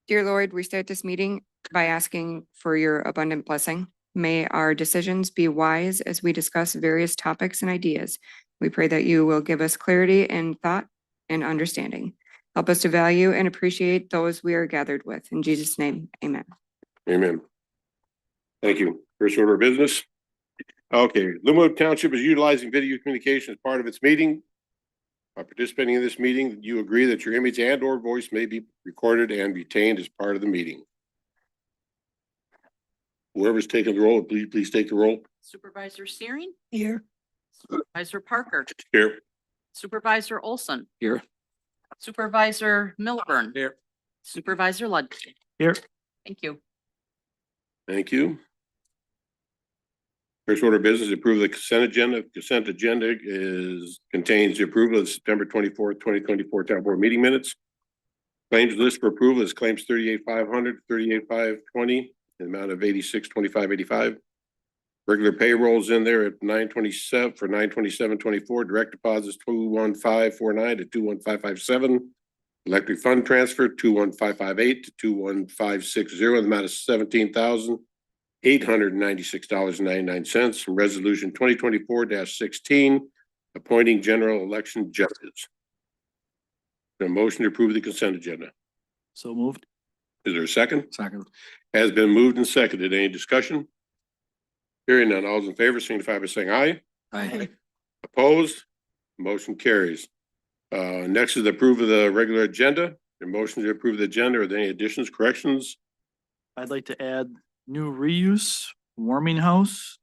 Dear Lord, we start this meeting by asking for your abundant blessing. May our decisions be wise as we discuss various topics and ideas. We pray that you will give us clarity in thought and understanding. Help us to value and appreciate those we are gathered with. In Jesus' name, amen. Amen. Thank you. First order of business. Okay, Linwood Township is utilizing video communication as part of its meeting. By participating in this meeting, you agree that your image and or voice may be recorded and retained as part of the meeting. Whoever's taking the roll, please take the roll. Supervisor Searing? Here. Supervisor Parker? Here. Supervisor Olson? Here. Supervisor Milburn? Here. Supervisor Ludwig? Here. Thank you. Thank you. First order of business, approve the consent agenda. Consent agenda contains the approval of September 24th, 2024 town board meeting minutes. Claims list for approval is claims 38,500, 38,520, the amount of 86,2585. Regular payrolls in there at 927 for 927.24. Direct deposits 21549 to 21557. Electric fund transfer 21558 to 21560. The amount of $17,896.99 from resolution 2024-16, appointing general election judges. A motion to approve the consent agenda. So moved. Is there a second? Second. Has been moved and seconded. Any discussion? Hearing none. All those in favor signify by saying aye. Aye. Opposed? Motion carries. Next is approve of the regular agenda. A motion to approve the agenda. Are there any additions, corrections? I'd like to add new reuse, warming house,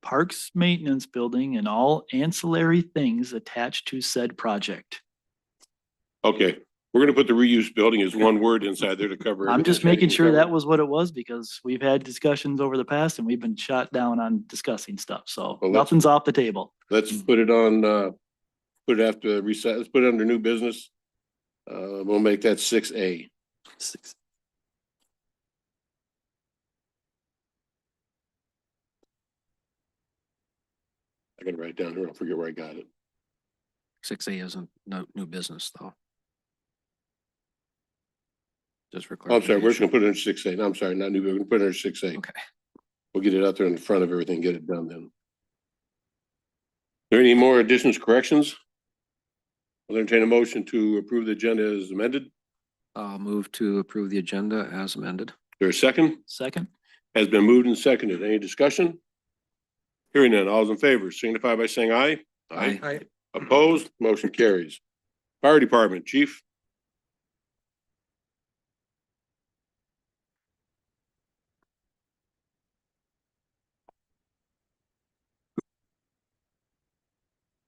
parks maintenance building, and all ancillary things attached to said project. Okay, we're gonna put the reuse building as one word inside there to cover. I'm just everything making sure that covered. was what it was because we've had discussions over the past and we've been shot down on discussing stuff. So Well, nothing's off the table. Let's put it on, put it after reset. Let's put it under new business. We'll make that 6A. I gotta write it down here. I'll forget where I got it. 6A isn't no new business though. Just for Oh, I'm sorry, we're just gonna clarification. put it under 6A. No, I'm sorry, not new, we're gonna put it under 6A. Okay. We'll get it out there in the front of everything, get it done then. There any more additions, corrections? I'll entertain a motion to approve the agenda as amended. Move to approve the agenda as amended. There a second? Second. Has been moved and seconded. Any discussion? Hearing none, all those in favor signify by saying aye. Aye. Opposed, motion carries. Fire Department, Chief.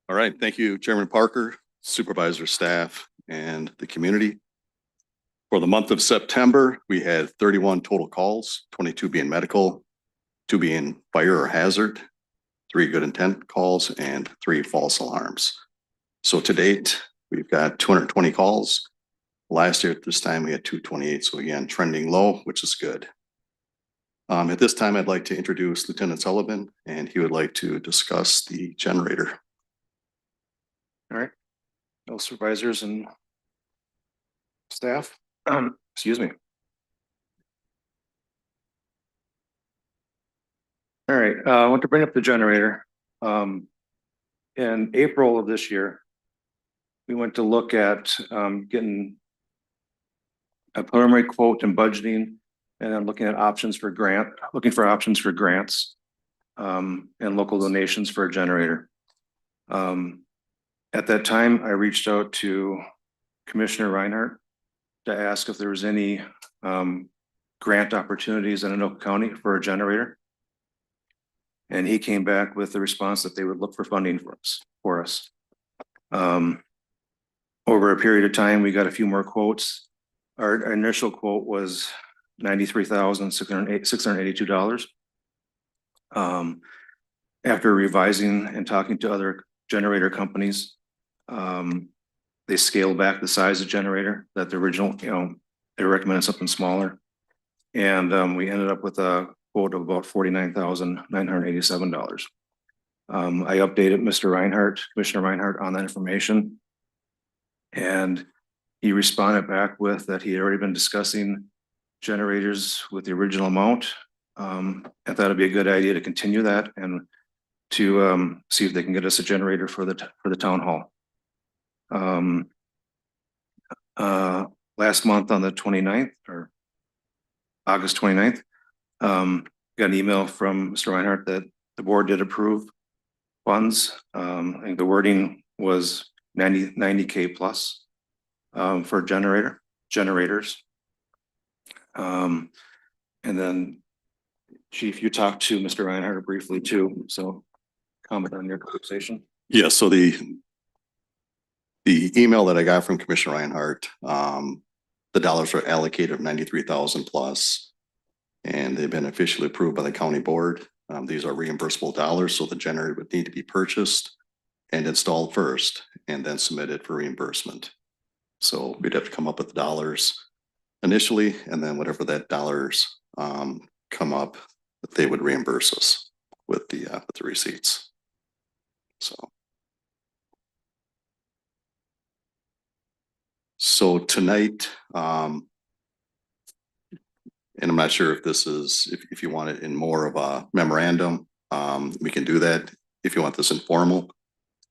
All right, thank you, Chairman Parker, supervisor, staff, and the community. For the month of September, we had 31 total calls, 22 being medical, 2 being fire or hazard, 3 good intent calls, and 3 false alarms. So to date, we've got 220 calls. Last year at this time, we had 228. So again, trending low, which is good. At this time, I'd like to introduce Lieutenant Sullivan, and he would like to discuss the generator. All right, no supervisors and staff, excuse me. All right, I want to bring up the generator. In April of this year, we went to look at getting a preliminary quote and budgeting, and I'm looking at options for looking for options for grants and local donations for a generator. At that time, I reached out to Commissioner Reinhardt to ask if there was any grant opportunities in Anoka County for a generator. And he came back with the response that they would look for funding for us. Over a period of time, we got a few more quotes. Our initial quote was $93,682. After revising and talking to other generator companies, they scaled back the size of generator that the original, they recommended something smaller. And we ended up with a quote of about $49,987. I updated Commissioner Reinhardt on that information. And He responded back with that he had already been discussing generators with the original amount. I thought it'd be a good idea to continue that and to see if they can get us a generator for the town hall. Last month on the 29th or August 29th, got an email from Mr. Reinhardt that the board did approve funds. I think the wording was 90K plus for generators. And then Chief, you talked to Mr. Reinhardt briefly too, so comment on your conversation. Yeah, so the email that I got from Commissioner Reinhardt, the dollars are allocated of 93,000 plus. And they've been officially approved by the county board. These are reimbursable dollars, so the generator would need to be purchased and installed first and then submitted for reimbursement. So we'd have to come up with the dollars initially, and then whatever that dollars come up, that they would reimburse us with the receipts. So tonight, and I'm not sure if this is, if you want it in more of a memorandum, we can do that. If you want this informal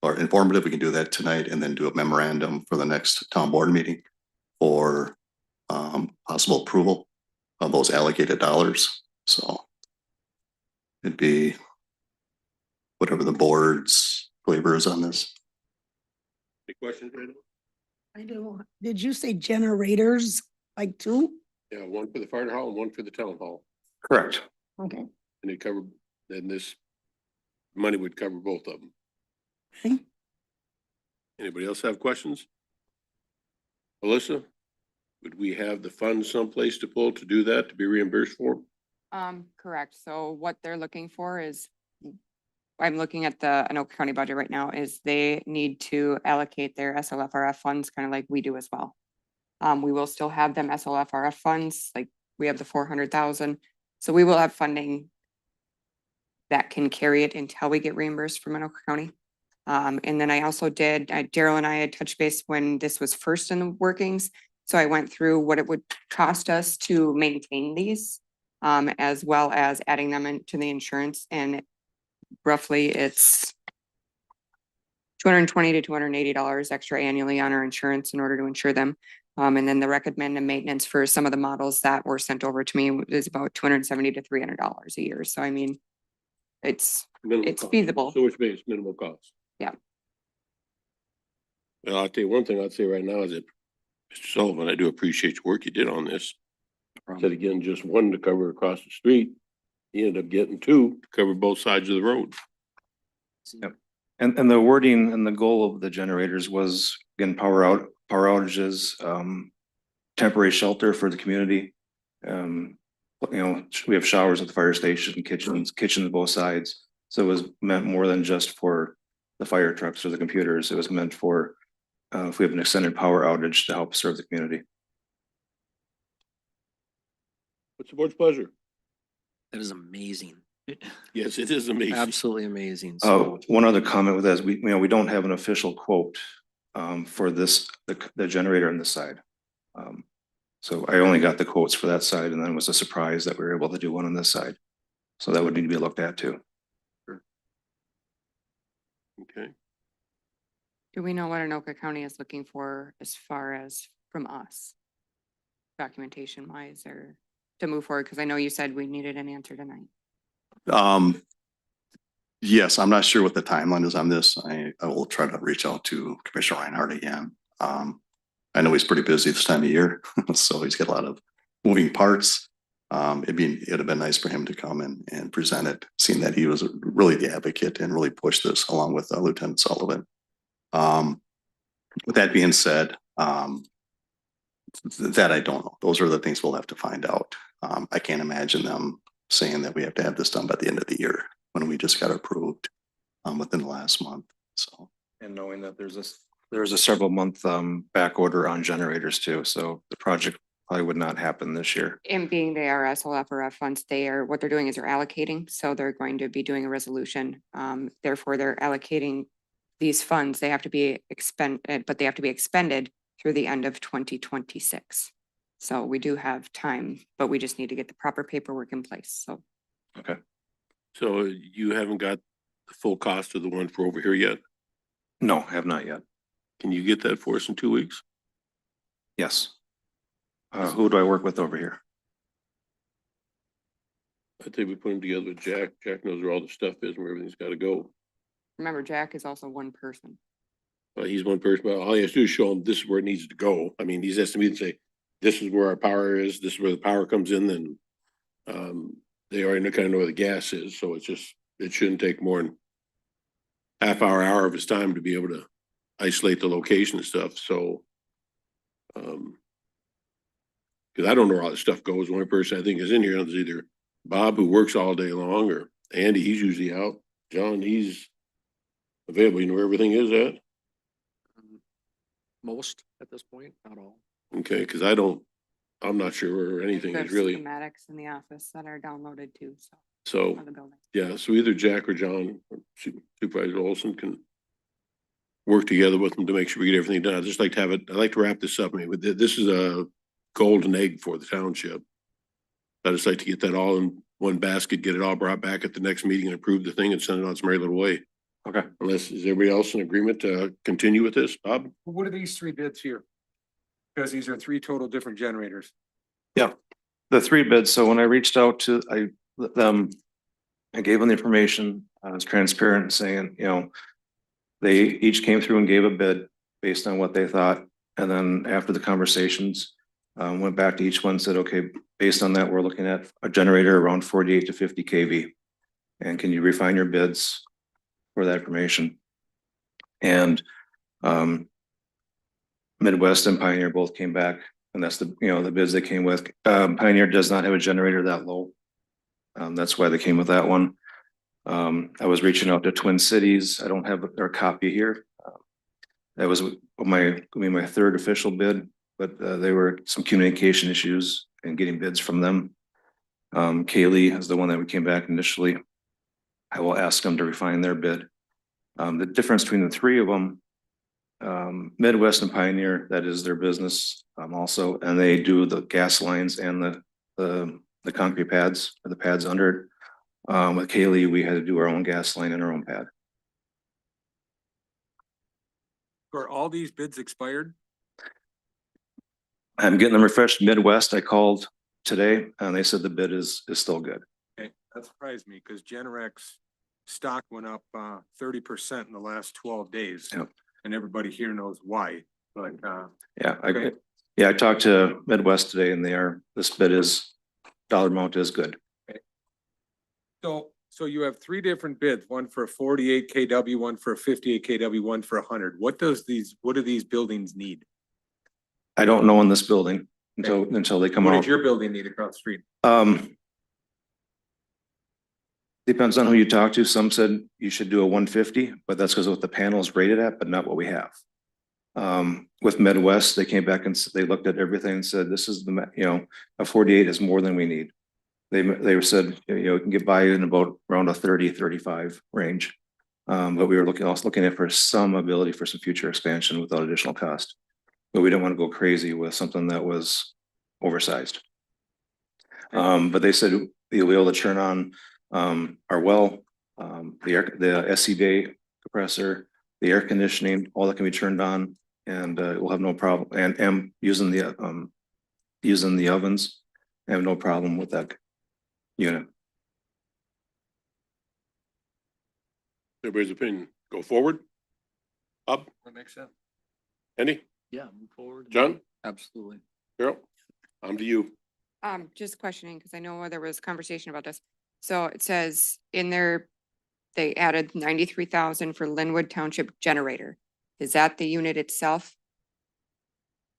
or informative, we can do that tonight and then do a memorandum for the next town board meeting for possible approval of those allocated dollars. So it'd be whatever the board's flavor is on this. Any questions, Randall? I do. Did you say generators, like two? Yeah, one for the fire hall and one for the town hall. Correct. Okay. And it covered, then this money would cover both of them. Okay. Anybody else have questions? Alyssa, would we have the funds someplace to pull to do that, to be reimbursed for? Correct. So what they're looking for is, I'm looking at the Anoka County budget right now, is they need to allocate their SLFRF funds kind of like we do as well. We will still have them SLFRF funds, like we have the 400,000. So we will have funding that can carry it until we get reimbursed from Anoka County. And then I also did, Daryl and I had touched base when this was first in the workings. So I went through what it would cost us to maintain these, as well as adding them into the insurance. And roughly it's $220 to $280 extra annually on our insurance in order to insure them. And then the recommended maintenance for some of the models that were sent over to me is about $270 to $300 a year. So I mean, it's Cost. feasible. So which means minimal cost. Yeah. Well, I'll tell you one thing I'd say right now is that, Mr. Sullivan, I do appreciate your work you did on this. Instead of getting just one to cover across the street, you ended up getting two to cover both sides of the road. Yep. And the wording and the goal of the generators was, again, power outages, temporary shelter for the community. We have showers at the fire station, kitchens both sides. So it was meant more than just for the fire trucks or the computers. It was meant for if we have an extended power outage to help serve the community. What's the board's pleasure? That is amazing. Yes, it is amazing. Absolutely amazing. One other comment with that is we don't have an official quote for this, the generator on this side. So I only got the quotes for that side, and then it was a surprise that we were able to do one on this side. So that would need to be looked at too. Okay. Do we know what Anoka County is looking for as far as from us? Documentation wise or to move forward? Because I know you said we needed an answer tonight. Yes, I'm not sure what the timeline is on this. I will try to reach out to Commissioner Reinhardt again. I know he's pretty busy this time of year, so he's got a lot of moving parts. It'd have been nice for him to come and present it, seeing that he was really the advocate and really pushed this along with Lieutenant Sullivan. With that being said, that I don't know. Those are the things we'll have to find out. I can't imagine them saying that we have to have this done by the end of the year when we just got approved within the last month. So, and knowing that there's a several month back order on generators too, so the project probably would not happen this year. And being the RSLFRF funds, what they're doing is they're allocating. So they're going to be doing a resolution. Therefore, they're allocating these funds. They have to be expended, but they have to be expended through the end of 2026. So we do have time, but we just need to get the proper paperwork in place. So Okay. So you haven't got the full cost of the one for over here yet? No, have not yet. Can you get that for us in 2 weeks? Yes. Who do I work with over here? I think we put them together with Jack. Jack knows where all the stuff is, where everything's gotta go. remember, Jack is also one person. He's one person, but all he has to do is show him this is where it needs to go. I mean, he's has to meet and say, this is where our power is, this is where the power comes in, then they already kind of know where the gas is, so it's just, it shouldn't take more than hour of his time to be able to isolate the location and stuff, so because I don't know where all this stuff goes. The only person I think is in here is either Bob, who works all day long, or Andy, he's usually out. John, he's available. You know where everything is at? Most at this point, not all. Okay, because I'm not sure where anything There's is really, schematics in the office that are downloaded too, so. so, For the building. yeah, so either Jack or John, or Supervisor Olson can work together with them to make sure we get everything done. I'd just like to have it, I'd like to wrap this up. I mean, this is a golden egg for the township. I'd just like to get that all in one basket, get it all brought back at the next meeting and approve the thing and send it on its merry little way. Okay. Unless, is everybody else in agreement to continue with this, Bob? What are these three bids here? Because these are three total different generators. The three bids, so when I reached out to, I gave them the information, I was transparent saying, they each came through and gave a bid based on what they thought. And then after the conversations, went back to each one, said, okay, based on that, we're looking at a generator around 48 to 50 kV. And can you refine your bids for that information? And Midwest and Pioneer both came back, and that's the bids they came with. Pioneer does not have a generator that low. That's why they came with that one. I was reaching out to Twin Cities. I don't have their copy here. That was my third official bid, but there were some communication issues and getting bids from them. Kaylee is the one that we came back initially. I will ask them to refine their bid. The difference between the three of them, Midwest and Pioneer, that is their business also, and they do the gas lines and the concrete pads or the pads under it. With Kaylee, we had to do our own gas line and our own pad. Are all these bids expired? I'm getting them refreshed. Midwest, I called today and they said the bid is still good. Okay, that surprised me because Generac stock went up 30% in the last 12 days. Yep. And everybody here knows why, but Yeah, Okay. I talked to Midwest today and this bid is, dollar amount is good. so you have three different bids, one for a 48 kW, one for a 58 kW, one for 100. What do these buildings need? I don't know in this building until they come What out. does your building need across the street? Depends on who you talk to. Some said you should do a 150, but that's because of what the panel is rated at, but not what we have. With Midwest, they came back and they looked at everything and said, this is a 48 is more than we need. They said, you can get by in about around a 30, 35 range. But we were also looking at for some ability for some future expansion without additional cost. But we didn't want to go crazy with something that was oversized. But they said you'll be able to turn on our well, the SC day compressor, the air conditioning, all that can be turned on, and we'll have no problem. And using the ovens, I have no problem with that unit. Everybody's opinion, go forward? Up, That makes sense. Andy, Yeah, move forward. John, Absolutely. Carol, I'm to you. Just questioning, because I know there was conversation about this. So it says in there, they added 93,000 for Linwood Township generator. Is that the unit itself?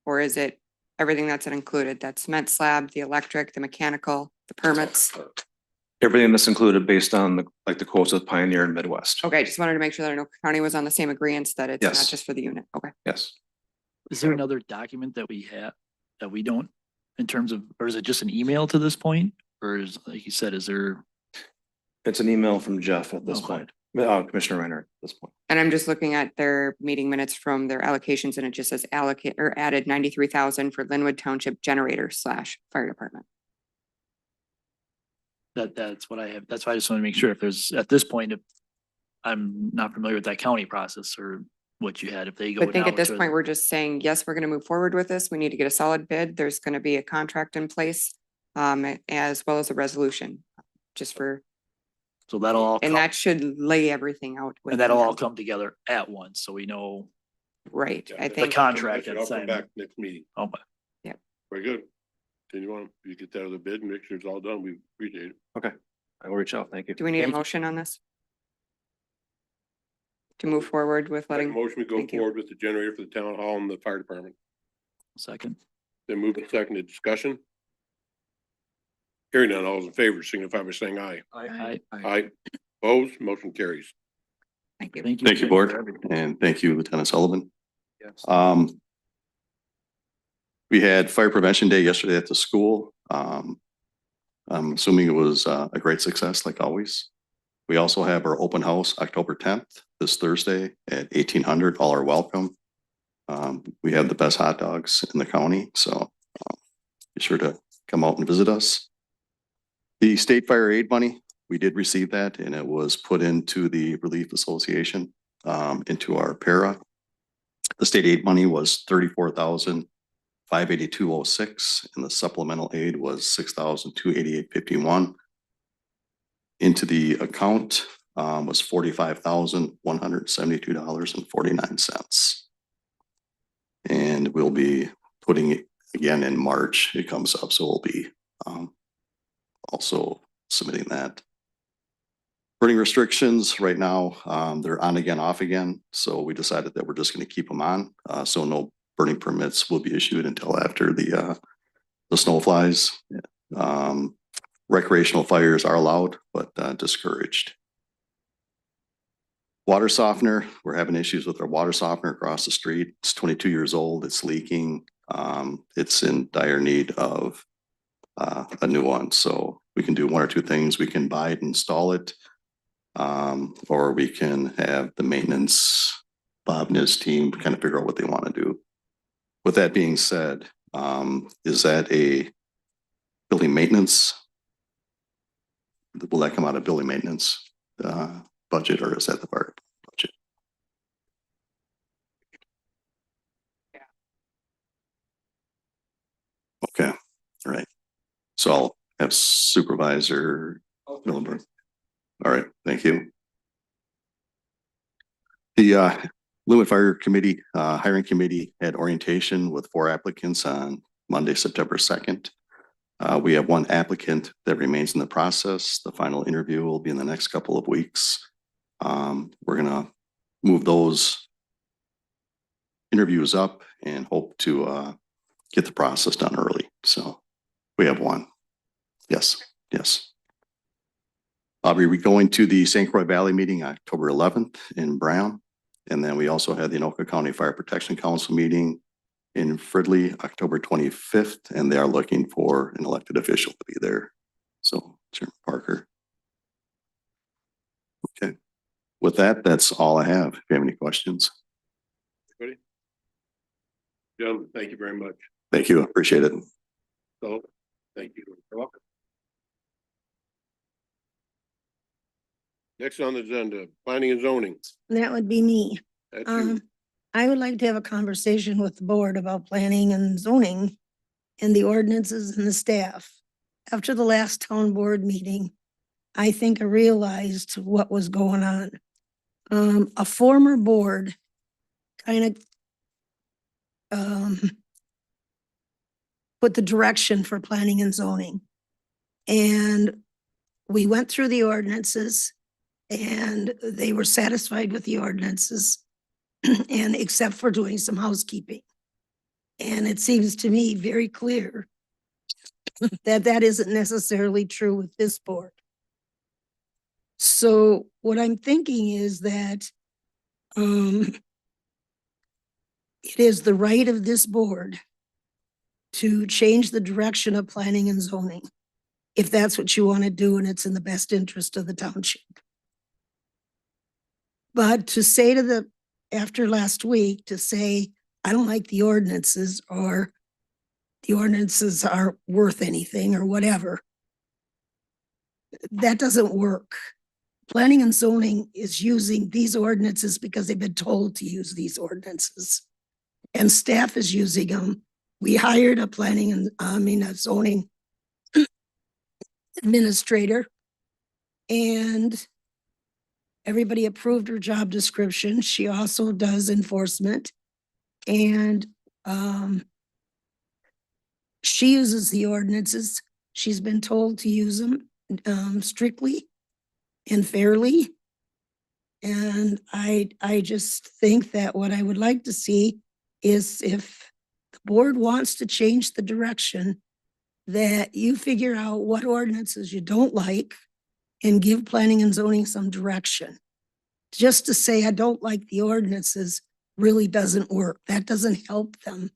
Or is it everything that's included? That cement slab, the electric, the mechanical, the permits? Everything that's included based on the quotes with Pioneer and Midwest. Okay, just wanted to make sure that Anoka County was on the same agreements that it's not Yes. just for the unit. Okay. Yes. Is there another document that we have that we don't in terms of, or is it just an email to this point? Or is, like you said, is there? It's an email from Jeff at this Okay. point. Commissioner Reinhardt at this point. And I'm just looking at their meeting minutes from their allocations and it just says allocate or added 93,000 for Linwood Township generator / fire department. That's what I have. That's why I just want to make sure if there's, at this point, if I'm not familiar with that county process or what you had, if they go. I think now at this to- point, we're just saying, yes, we're going to move forward with this. We need to get a solid bid. There's going to be a contract in place, as well as a resolution, just for, So that'll all, and come- that should lay everything out. and that'll within all that. come together at once, so we know. Right, Yeah, I that- think. contract I'll and come sign. back next meeting. Oh, Very good. Continue on. You get that other bid, make sure it's all done. We appreciate it. I will reach out. Thank you. Do we need a motion on this? To move forward with Make a letting, motion, we go thank you. forward with the generator for the town hall and the fire department. second. Then move to second discussion. Hearing none, all those in favor signify by saying aye. Aye. Opposed, motion carries. thank you. Thank you. Thank you, board, and thank you, Lieutenant Sullivan. Yes. We had Fire Prevention Day yesterday at the school. I'm assuming it was a great success, like always. We also have our open house October 10th, this Thursday at 1800. All are welcome. We have the best hot dogs in the county, so be sure to come out and visit us. The state fire aid money, we did receive that, and it was put into the Relief Association, into our para. The state aid money was 34,582.06, and the supplemental aid was 6,288.51. Into the account was $45,172.49. And we'll be putting it again in March. It comes up, so we'll be also submitting that. Burning restrictions right now, they're on again, off again. So we decided that we're just going to keep them on. So no burning permits will be issued until after the snow flies. Recreational fires are allowed, but discouraged. Water softener, we're having issues with our water softener across the street. It's 22 years old. It's leaking. It's in dire need of a new one. So we can do one or two things. We can buy it, and install it, or we can have the maintenance, Bob and his team, kind of figure out what they want to do. With that being said, is that a building maintenance? Will that come out of building maintenance budget, or is that the fire budget? Okay, all right. So I'll have Supervisor Milburn. All right, thank you. The Linwood Fire Committee, hiring committee had orientation with 4 applicants on Monday, September 2nd. We have 1 applicant that remains in the process. The final interview will be in the next couple of weeks. We're gonna move those interviews up and hope to get the process done early. So we have 1. Yes, yes. I'll be going to the St. Croix Valley meeting October 11th in Brown. And then we also had the Anoka County Fire Protection Council meeting in Fridley, October 25th, and they are looking for an elected official to be there. So, Chairman Parker. Okay. With that, that's all I have. If you have any questions. Ready? Gentlemen, thank you very much. Thank you. Appreciate it. So, thank you. You're welcome. Next on the agenda, planning and zoning. That would be me. That's you. I would like to have a conversation with the board about planning and zoning and the ordinances and the staff. After the last town board meeting, I think I realized what was going on. A former board kind of put the direction for planning and zoning. And we went through the ordinances and they were satisfied with the ordinances. And except for doing some housekeeping. And it seems to me very clear that that isn't necessarily true with this board. So what I'm thinking is that it is the right of this board to change the direction of planning and zoning, if that's what you want to do and it's in the best interest of the township. But to say after last week, to say, I don't like the ordinances, or the ordinances aren't worth anything, or whatever, that doesn't work. Planning and zoning is using these ordinances because they've been told to use these ordinances. And staff is using them. We hired a a zoning administrator, and everybody approved her job description. She also does enforcement, and she uses the ordinances. She's been told to use them strictly and fairly. And I just think that what I would like to see is, if the board wants to change the direction, that you figure out what ordinances you don't like and give planning and zoning some direction. Just to say, I don't like the ordinances, really doesn't work. That doesn't help them.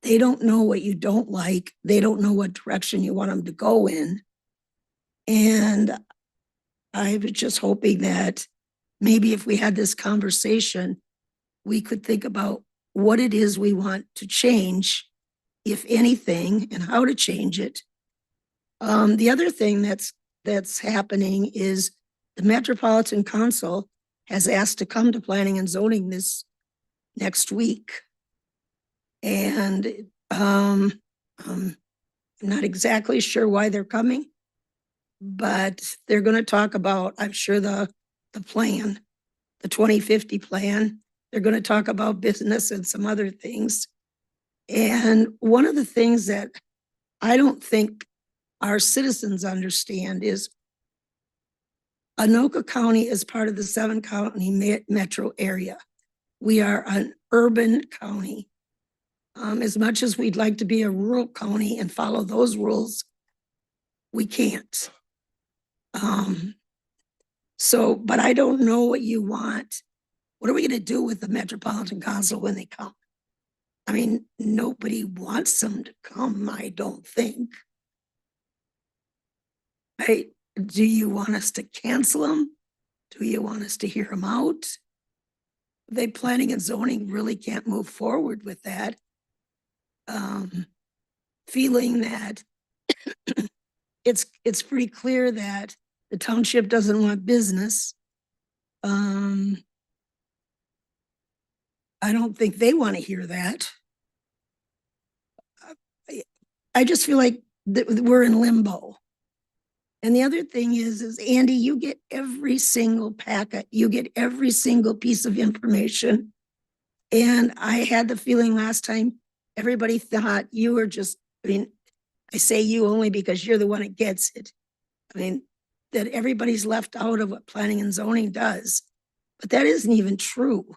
They don't know what you don't like. They don't know what direction you want them to go in. And I was just hoping that maybe if we had this conversation, we could think about what it is we want to change, if anything, and how to change it. The other thing that's happening is the Metropolitan Council has asked to come to planning and zoning this next week. And I'm not exactly sure why they're coming, but they're going to talk about, I'm sure, the plan, the 2050 plan. They're going to talk about business and some other things. And one of the things that I don't think our citizens understand is Anoka County is part of the 7-county metro area. We are an urban county. As much as we'd like to be a rural county and follow those rules, we can't. But I don't know what you want. What are we going to do with the Metropolitan Council when they come? I mean, nobody wants them to come, I don't think. Do you want us to cancel them? Do you want us to hear them out? They planning and zoning really can't move forward with that. Feeling that it's pretty clear that the township doesn't want business. I don't think they want to hear that. I just feel like we're in limbo. And the other thing is Andy, you get every single packet, you get every single piece of information. And I had the feeling last time, everybody thought you were just, I say you only because you're the one that gets it. That everybody's left out of what planning and zoning does, but that isn't even true.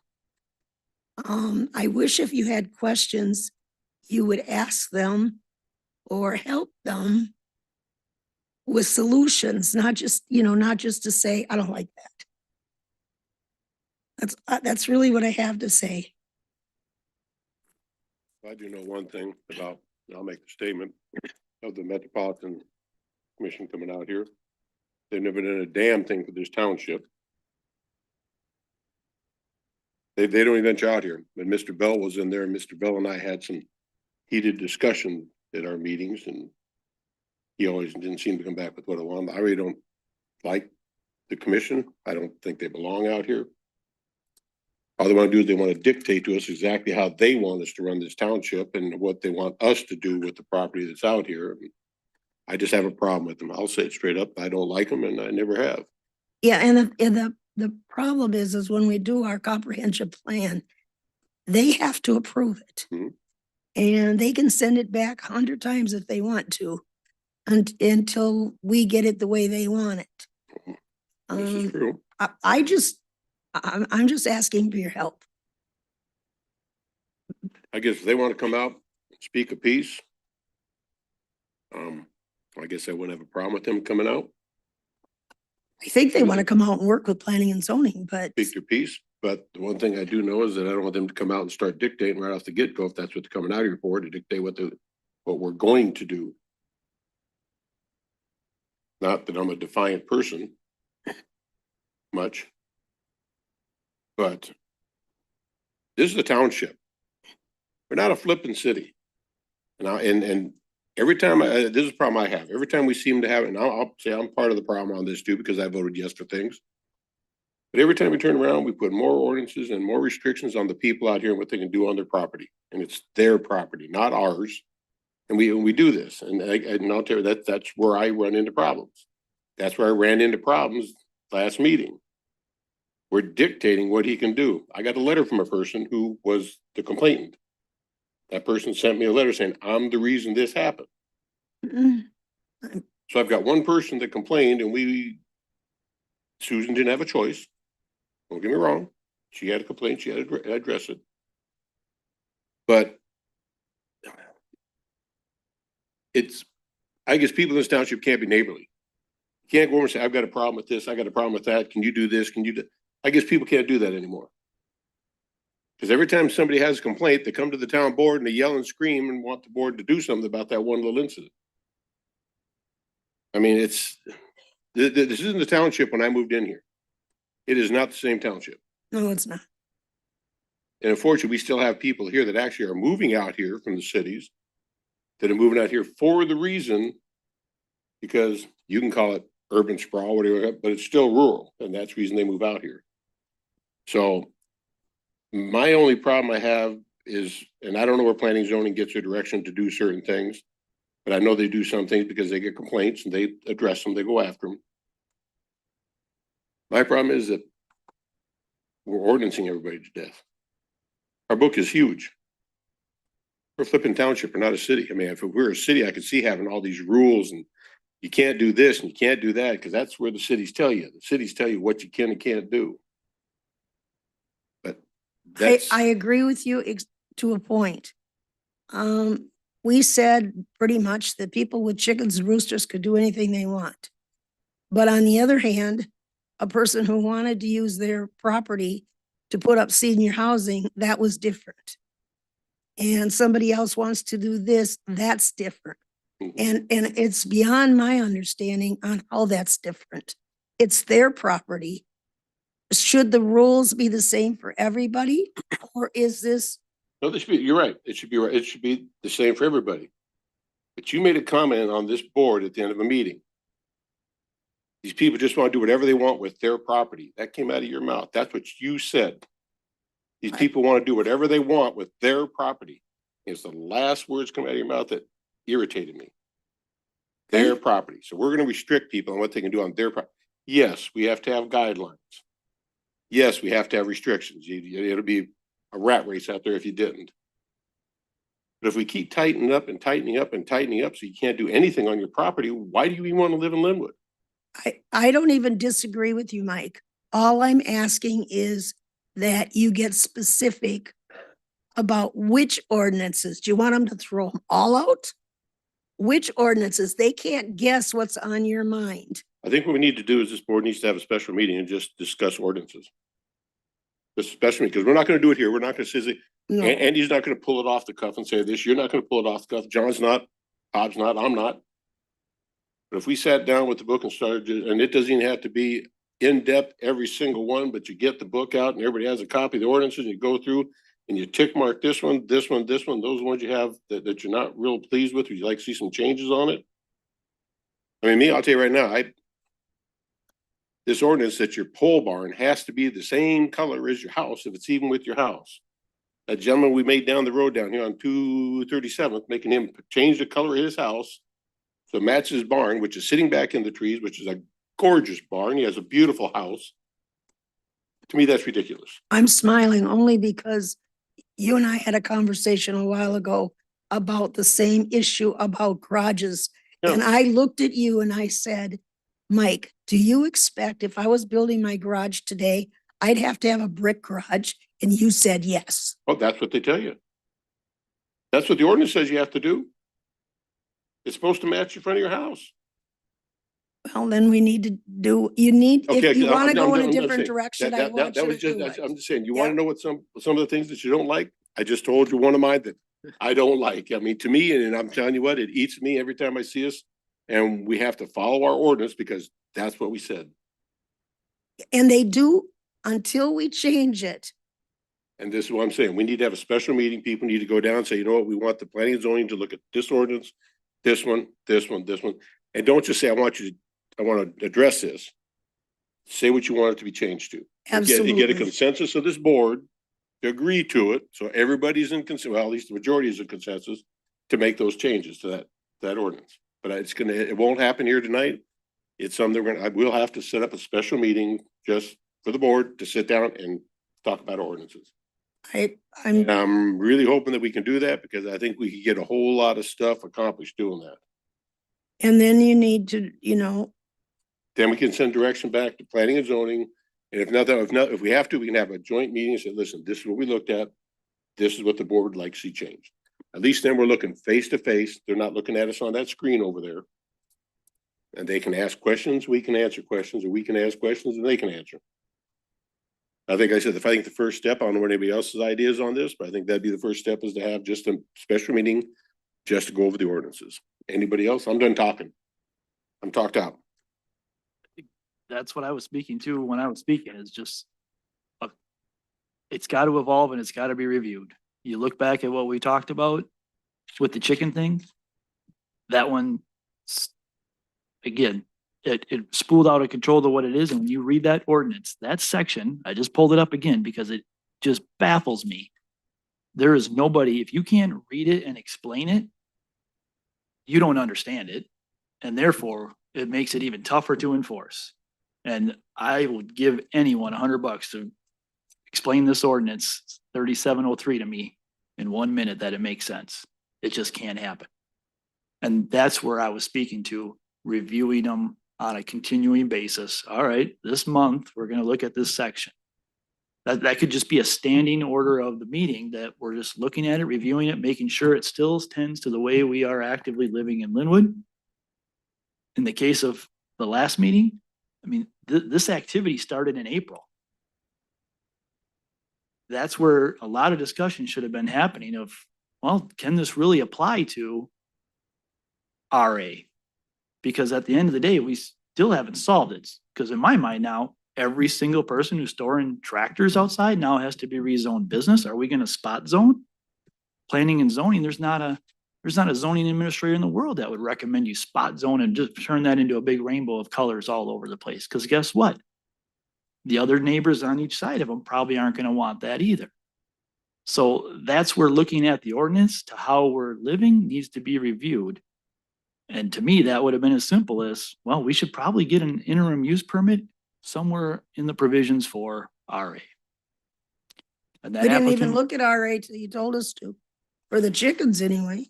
I wish if you had questions, you would ask them or help them with solutions, not just to say, I don't like that. That's really what I have to say. I do know one thing about, and I'll make the statement of the Metropolitan Commission coming out here. They've never done a damn thing for this township. They don't even venture out here. When Mr. Bell was in there, and Mr. Bell and I had some heated discussion at our meetings, and he always didn't seem to come back with what I wanted. I really don't like the commission. I don't think they belong out here. All they want to do is they want to dictate to us exactly how they want us to run this township and what they want us to do with the property that's out here. I just have a problem with them. I'll say it straight up. I don't like them, and I never have. Yeah, and the problem is when we do our comprehensive plan, they have to approve it. Mhm. And they can send it back 100 times if they want to, until we get it the way they want it. This is true. I'm just asking for your help. I guess if they want to come out, and speak a piece. I guess I wouldn't have a problem with them coming out, I think they want to come out and work with planning and zoning, but speak their piece. But the one thing I do know is that I don't want them to come out and start dictating right off the get-go, if that's what they're coming out here for, to dictate what we're going to do. Not that I'm a defiant person much. But this is a township. We're not a flipping city. And every time, this is a problem I have. Every time we seem to have it, and I'll say I'm part of the problem on this too, because I voted yes for things. But every time we turn around, we put more ordinances and more restrictions on the people out here and what they can do on their property. And it's their property, not ours. And we do this. And I'll tell you that's where I run into problems. That's where I ran into problems last meeting. We're dictating what he can do. I got a letter from a person who was the complainant. That person sent me a letter saying, I'm the reason this happened. So I've got one person that complained, and Susan didn't have a choice. Don't get me wrong. She had a complaint. She had to address it. But I guess people in this township can't be neighborly. You can't go over and say, I've got a problem with this. I got a problem with that. Can you do this? Can you do? I guess people can't do that anymore. Because every time somebody has a complaint, they come to the town board and they yell and scream and want the board to do something about that one little incident. I mean, this isn't the township when I moved in here. It is not the same township. No, it's not. And unfortunately, we still have people here that actually are moving out here from the cities, that are moving out here for the reason, because you can call it urban sprawl, whatever, but it's still rural, and that's the reason they move out here. So my only problem I have is, and I don't know where planning and zoning gets their direction to do certain things, but I know they do some things because they get complaints and they address them, they go after them. My problem is that we're ordinancing everybody to death. Our book is huge. We're a flipping township, we're not a city. I mean, if we were a city, I could see having all these rules and you can't do this and you can't do that, because that's where the cities tell you. The cities tell you what you can and can't do. But I agree with you to a point. We said pretty much that people with chickens and roosters could do anything they want. But on the other hand, a person who wanted to use their property to put up senior housing, that was different. And somebody else wants to do this, that's different. And it's beyond my understanding on how that's different. It's their property. Should the rules be the same for everybody? Or is this? no, they should be, you're right. It should be right. It should be the same for everybody. But you made a comment on this board at the end of a meeting. These people just want to do whatever they want with their property. That came out of your mouth. That's what you said. These people want to do whatever they want with their property. It's the last words come out of your mouth that irritated me. Their property. So we're going to restrict people on what they can do on their property. Yes, we have to have guidelines. Yes, we have to have restrictions. It'll be a rat race out there if you didn't. But if we keep tightening up and tightening up and tightening up so you can't do anything on your property, why do you even want to live in Linwood? I don't even disagree with you, Mike. All I'm asking is that you get specific about which ordinances. Do you want them to throw them all out? Which ordinances? They can't guess what's on your mind. I think what we need to do is this board needs to have a special meeting and just discuss ordinances. Especially because we're not going to do it here. We're not going to say, No. Andy's not going to pull it off the cuff and say this. You're not going to pull it off the cuff. John's not, Bob's not, I'm not. But if we sat down with the book and started, and it doesn't even have to be in depth every single one, but you get the book out and everybody has a copy of the ordinances and you go through and you tick mark this one, this one, this one, those ones you have that you're not real pleased with, or you like to see some changes on it. I mean, I'll tell you right now, this ordinance that your pole barn has to be the same color as your house, if it's even with your house. That gentleman we made down the road down here on 237th, making him change the color of his house so it matches his barn, which is sitting back in the trees, which is a gorgeous barn. He has a beautiful house. To me, that's ridiculous. I'm smiling only because you and I had a conversation a while ago about the same issue about garages. Yeah. And I looked at you and I said, Mike, do you expect if I was building my garage today, I'd have to have a brick garage? And you said yes. Well, that's what they tell you. That's what the ordinance says you have to do. It's supposed to match the front of your house. Well, then we need to do, if you want to go in a I'm different saying, direction, I want you to do it. I'm just saying, you Yeah. want to know what some of the things that you don't like? I just told you one of mine that I don't like. I mean, to me, and I'm telling you what, it eats me every time I see us. And we have to follow our ordinance because that's what we said. And they do until we change it, And this is what I'm saying. We need to have a special meeting. People need to go down and say, you know what, we want the planning and zoning to look at this ordinance, this one, this one, this one. And don't just say, I want to address this. Say what you want it to be changed to. And get a absolutely. consensus of this board to agree to it. So everybody's in well, at least the majority is in consensus to make those changes to that ordinance. But it won't happen here tonight. It's something we'll have to set up a special meeting just for the board to sit down and talk about ordinances. I'm, And I'm really hoping that we can do that because I think we could get a whole lot of stuff accomplished doing that. and then you need to, Then we can send direction back to planning and zoning. And if we have to, we can have a joint meeting and say, listen, this is what we looked at. This is what the board would like to see changed. At least then we're looking face to face. They're not looking at us on that screen over there. And they can ask questions, we can answer questions, or we can ask questions and they can answer. I think the first step, I don't know what anybody else's ideas on this, but I think that'd be the first step is to have just a special meeting just to go over the ordinances. Anybody else? I'm done talking. I'm talked out. That's what I was speaking to when I was speaking, is just it's got to evolve and it's got to be reviewed. You look back at what we talked about with the chicken thing, that one, again, it spooled out of control to what it is. And when you read that ordinance, that section, I just pulled it up again because it just baffles me. There is nobody, if you can't read it and explain it, you don't understand it. And therefore it makes it even tougher to enforce. And I would give anyone $100 to explain this ordinance 3703 to me in 1 minute that it makes sense. It just can't happen. And that's where I was speaking to, reviewing them on a continuing basis. All right, this month, we're going to look at this section. That could just be a standing order of the meeting that we're just looking at it, reviewing it, making sure it still tends to the way we are actively living in Linwood. In the case of the last meeting, I mean, this activity started in April. That's where a lot of discussion should have been happening of, well, can this really apply to RA? Because at the end of the day, we still haven't solved it. Because in my mind now, every single person who's storing tractors outside now has to be rezoned business. Are we going to spot zone? Planning and zoning, there's not a zoning administrator in the world that would recommend you spot zone and just turn that into a big rainbow of colors all over the place. Because guess what? The other neighbors on each side of them probably aren't going to want that either. So that's where looking at the ordinance to how we're living needs to be reviewed. And to me, that would have been as simple as, well, we should probably get an interim use permit somewhere in the provisions for RA. And that we didn't even applicant, look at RA till you told us to, for the chickens anyway.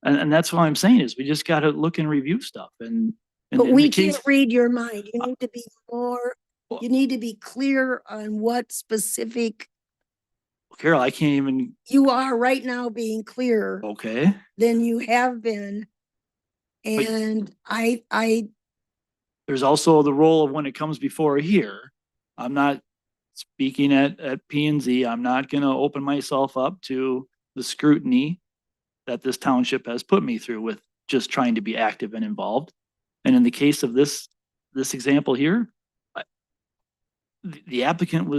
and that's what I'm saying is we just got to look and review stuff. And But in we the case, can't read your mind. You need to be more, you need to be clear on what specific, Carol, I can't even, you are right now being clearer okay. than you have been. And There's also the role of when it comes before here. I'm not speaking at P and Z. I'm not going to open myself up to the scrutiny that this township has put me through with just trying to be active and involved. And in the case of this example here, the applicant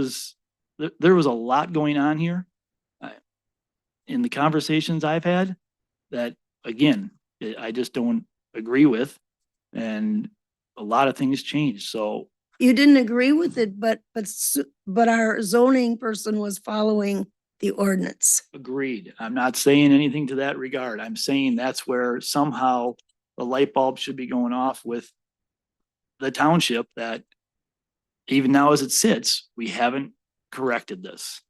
there was a lot going on here in the conversations I've had that, again, I just don't agree with. And a lot of things changed. So you didn't agree with it, but our zoning person was following the ordinance. agreed. I'm not saying anything to that regard. I'm saying that's where somehow the light bulb should be going off with the township, that even now as it sits, we haven't corrected this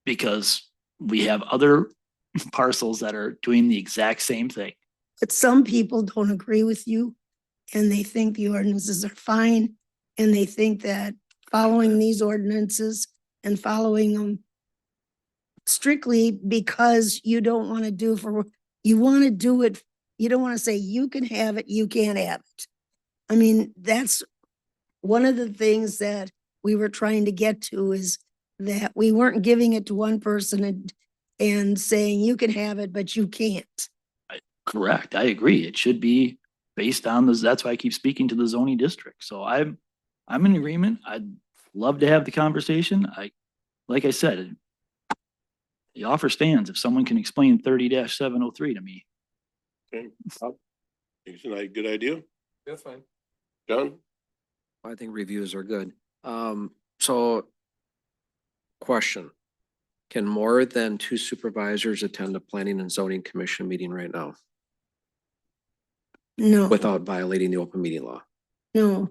because we have other parcels that are doing the exact same thing. But some people don't agree with you and they think the ordinances are fine. And they think that following these ordinances and following them strictly because you don't want to do you want to do it. You don't want to say you can have it, you can't have it. I mean, that's one of the things that we were trying to get to, is that we weren't giving it to one person and saying you can have it, but you can't. Correct. I agree. It should be based on this. That's why I keep speaking to the zoning district. So I'm I'm in agreement. I'd love to have the conversation. Like I said, the offer stands. If someone can explain 30-703 to me. Okay. It's a good idea. That's fine. John? I think reviews are good. So question, can more than 2 supervisors attend a planning and zoning commission meeting right now No, without violating the open meeting law? no,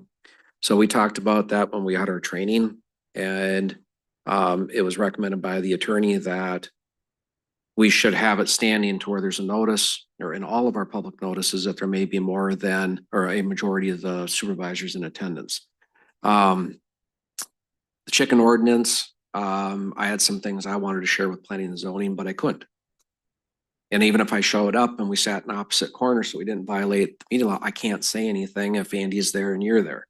So we talked about that when we had our training, and it was recommended by the attorney that we should have it standing to where there's a notice, or in all of our public notices, that there may be more than, or a majority of the supervisors in attendance. The chicken ordinance, I had some things I wanted to share with planning and zoning, but I couldn't. And even if I showed up and we sat in opposite corners, so we didn't violate the meeting law, I can't say anything if Andy's there and you're there.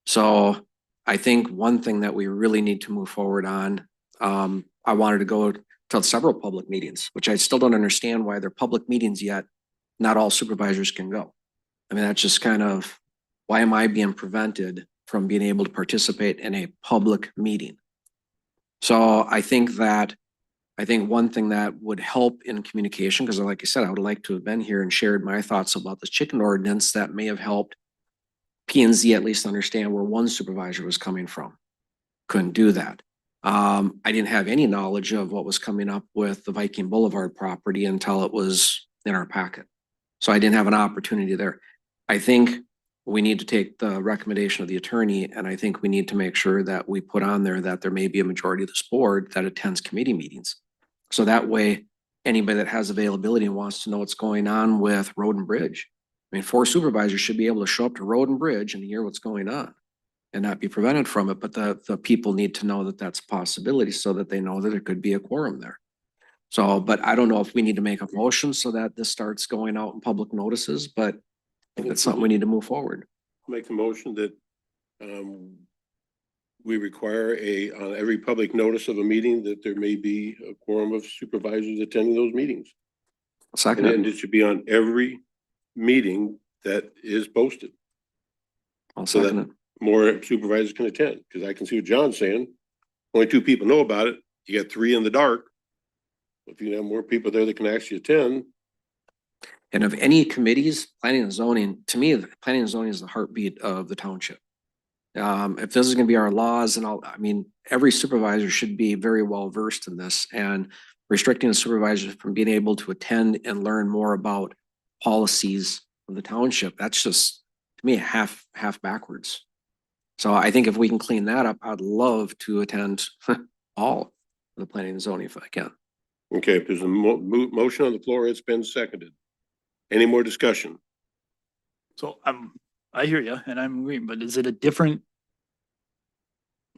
So I think one thing that we really need to move forward on, I wanted to go to several public meetings, which I still don't understand why they're public meetings yet not all supervisors can go. I mean, that's just kind of, why am I being prevented from being able to participate in a public meeting? So I think one thing that would help in communication, because like I said, I would like to have been here and shared my thoughts about this chicken ordinance that may have helped P and Z at least understand where one supervisor was coming from. Couldn't do that. I didn't have any knowledge of what was coming up with the Viking Boulevard property until it was in our packet. So I didn't have an opportunity there. I think we need to take the recommendation of the attorney, and I think we need to make sure that we put on there that there may be a majority of this board that attends committee meetings. So that way, anybody that has availability and wants to know what's going on with Road and Bridge. I mean, 4 supervisors should be able to show up to Road and Bridge and hear what's going on and not be prevented from it. But the people need to know that that's a possibility so that they know that it could be a quorum there. So, but I don't know if we need to make a motion so that this starts going out in public notices, but I think that's something we need to move forward. Make a motion that we require on every public notice of a meeting that there may be a quorum of supervisors attending those meetings. Second, And it should be on every meeting that is posted. I'll So second that it. more supervisors can attend, because I can see what John's saying. Only 2 people know about it. You got 3 in the dark. If you have more people there that can actually attend. And of any committees, planning and zoning, to me, planning and zoning is the heartbeat of the township. If this is gonna be our laws and all, I mean, every supervisor should be very well versed in this, and restricting the supervisors from being able to attend and learn more about policies of the township, that's just, to me, half backwards. So I think if we can clean that up, I'd love to attend all of the planning and zoning if I can. Okay, if there's a motion on the floor, it's been seconded. Any more discussion? So I hear you and I'm agreeing, but is it a different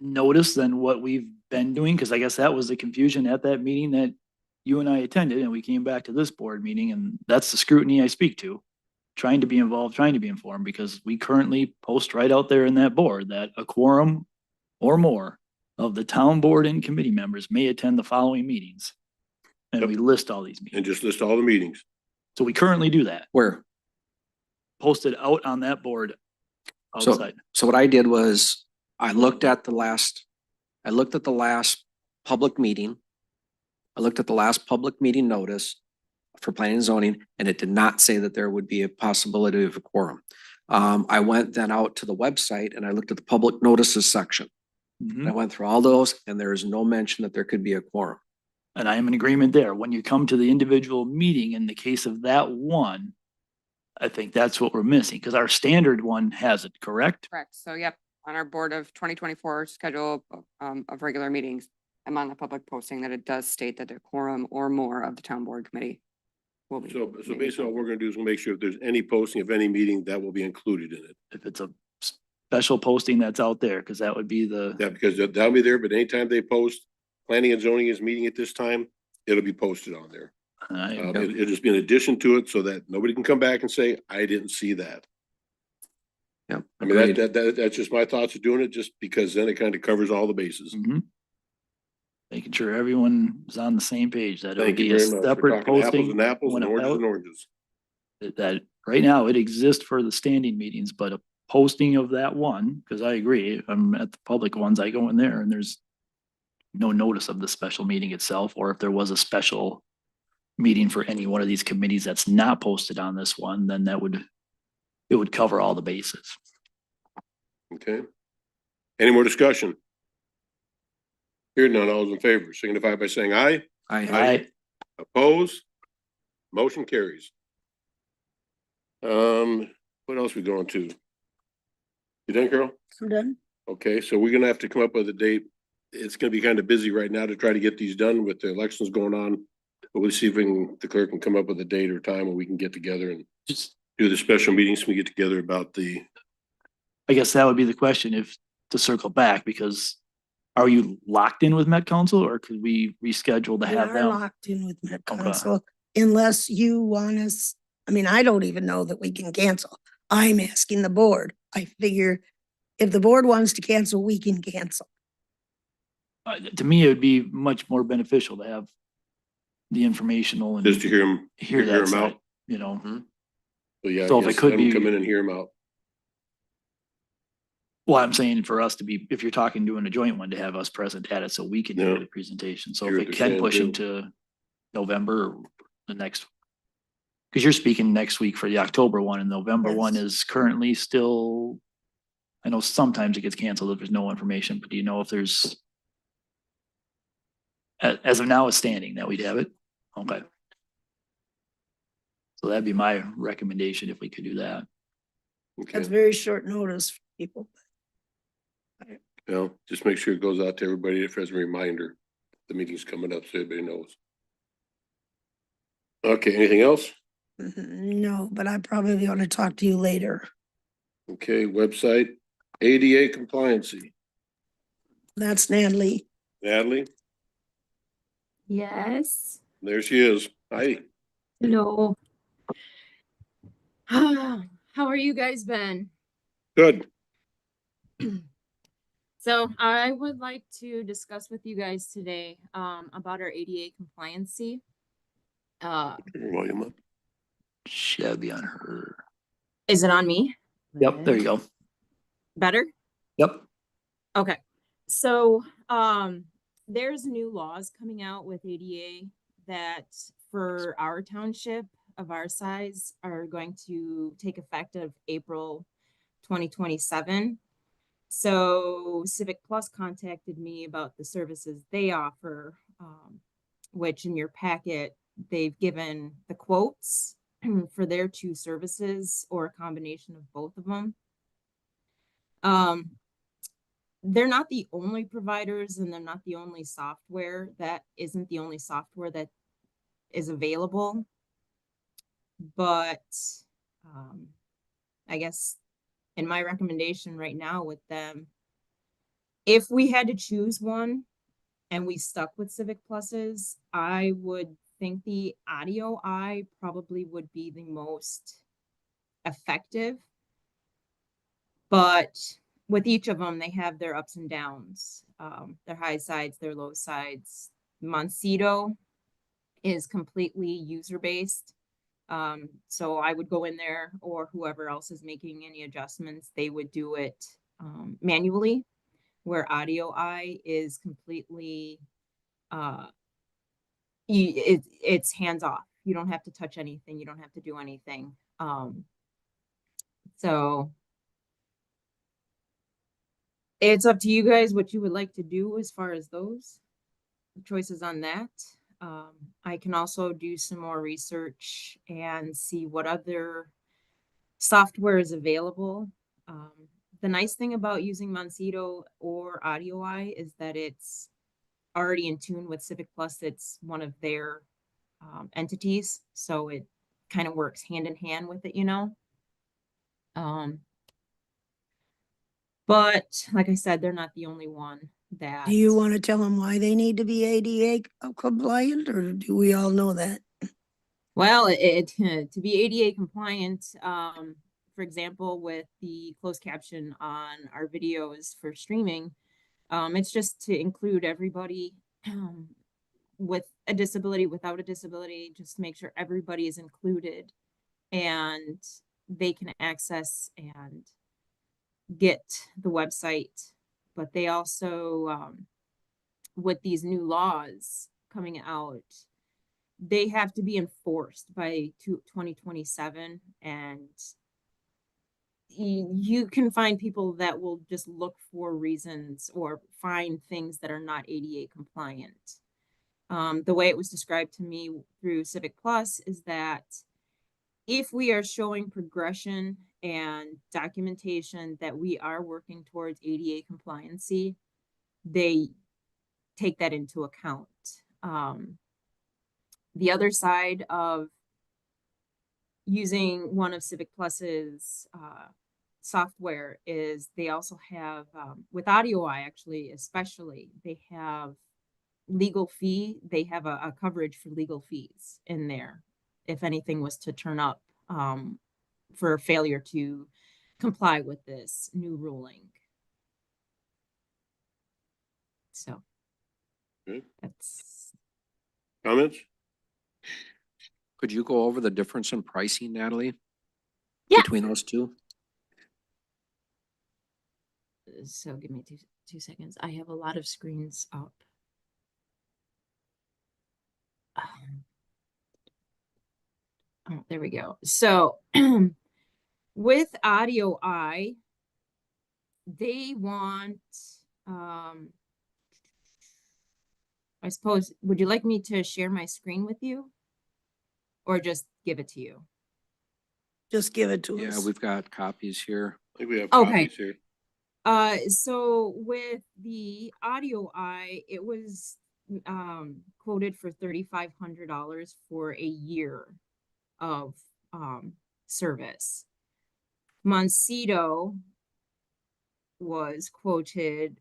notice than what we've been doing? Cause I guess that was the confusion at that meeting that you and I attended, and we came back to this board meeting, and that's the scrutiny I speak to. Trying to be involved, trying to be informed, because we currently post right out there in that board that a quorum or more of the town board and committee members may attend the following meetings. And Yep. we list all these And meetings. just list all the meetings. So we currently do that, Where? posted out on that board outside. So what I did was I looked at the last public meeting. I looked at the last public meeting notice for planning and zoning, and it did not say that there would be a possibility of a quorum. I went then out to the website and I looked at the public notices section. Mhm. I went through all those, and there is no mention that there could be a quorum. And I am in agreement there. When you come to the individual meeting, in the case of that one, I think that's what we're missing, because our standard one has it, correct? Correct. So yep, on our board of 2024 schedule of regular meetings, I'm on the public posting that it does state that a quorum or more of the town board committee will be. So basically all we're gonna do is we'll make sure if there's any posting of any meeting, that will be included in it. If it's a special posting that's out there, because that would be the, Yeah, because that'll be there, but anytime they post, planning and zoning is meeting at this time, it'll be posted on there. It'll just be an addition to it so that nobody can come back and say, I didn't see that. Yeah. I mean, that's just my thoughts of doing it, just because then it kind of covers all the bases. Mhm. Making sure everyone is on the same page, that it would Thank you be a very much. We're separate talking apples posting. and apples when and a oranges ballot- and oranges. That right now it exists for the standing meetings, but posting of that one, because I agree, I'm at the public ones, I go in there and there's no notice of the special meeting itself, or if there was a special meeting for any one of these committees that's not posted on this one, then it would cover all the bases. Okay. Any more discussion? Hearing none, all those in favor signify by saying aye. I, Oppose? Motion carries. What else we going to? You done, Carol? I'm done. Okay, so we're gonna have to come up with a date. It's gonna be kind of busy right now to try to get these done with the elections going on. But we'll see if the clerk can come up with a date or time when we can get together and Just, do the special meetings. We get together about the, I guess that would be the question, if, to circle back, because are you locked in with Met Council, or could we reschedule to We have are them? locked in with Met Okay. Council unless you want us, I mean, I don't even know that we can cancel. I'm asking the board. I figure if the board wants to cancel, we can cancel. To me, it would be much more beneficial to have the informational and just to hear them, hear hear that 'em side, out. you know? So yeah, So if it just could have 'em be- come in and hear them out. Well, I'm saying for us to be, if you're talking doing a joint one, to have us present at it so we can hear Yeah. the presentation. So Hear if what it they're can saying, push them too. to November or the next. Because you're speaking next week for the October one, and November one Yes. is currently still. I know sometimes it gets canceled if there's no information, but do you know if there's? As of now, it's standing that we'd have it. Okay. So that'd be my recommendation if we could do that. Okay, That's very short notice for people. well, just make sure it goes out to everybody as a reminder. The meeting's coming up so everybody knows. Okay, anything else? No, but I probably ought to talk to you later. Okay, website, ADA compliancy. That's Natalie. Natalie, Yes. there she is. Hi. Hello. How are you guys been? Good. So I would like to discuss with you guys today about our ADA compliancy. Volume up. Should be on her. Is it on me? Yep, there you go. Better? Yep. Okay. So there's new laws coming out with ADA that for our township of our size are going to take effect of April 2027. So Civic Plus contacted me about the services they offer, which in your packet, they've given the quotes for their two services or a combination of both of them. They're not the only providers and they're not the only software. That isn't the only software that is available. But I guess in my recommendation right now with them, if we had to choose one and we stuck with Civic Pluses, I would think the Audio Eye probably would be the most effective. But with each of them, they have their ups and downs, their high sides, their low sides. Moncito is completely user-based. So I would go in there, or whoever else is making any adjustments, they would do it manually, where Audio Eye is completely it's hands off. You don't have to touch anything, you don't have to do anything. So it's up to you guys what you would like to do as far as those choices on that. I can also do some more research and see what other software is available. The nice thing about using Moncito or Audio Eye is that it's already in tune with Civic Plus. It's one of their entities, so it kind of works hand in hand with it, you know. But like I said, they're not the only one that. Do you want to tell them why they need to be ADA compliant, or do we all know that? Well, to be ADA compliant, for example, with the closed caption on our videos for streaming, it's just to include everybody with a disability, without a disability, just to make sure everybody is included and they can access and get the website, but they also, with these new laws coming out, they have to be enforced by 2027, and you can find people that will just look for reasons or find things that are not ADA compliant. The way it was described to me through Civic Plus is that if we are showing progression and documentation that we are working towards ADA compliancy, they take that into account. The other side of using one of Civic Plus's software is they also have, with AudioEye actually, especially, they have legal fee. They have a coverage for legal fees in there if anything was to turn up for failure to comply with this new ruling. So Okay. that's Comments? Could you go over the difference in pricing, Natalie? Yeah. Between those two? so. Give me two seconds. I have a lot of screens up. Oh, there we go. So with AudioEye, they want, I suppose, would you like me to share my screen with you? Or just give it to you? Just give it to Yeah, us. we've got copies here. I think we have Okay. copies here. So with the AudioEye, it was quoted for $3,500 for a year of service. Moncito was quoted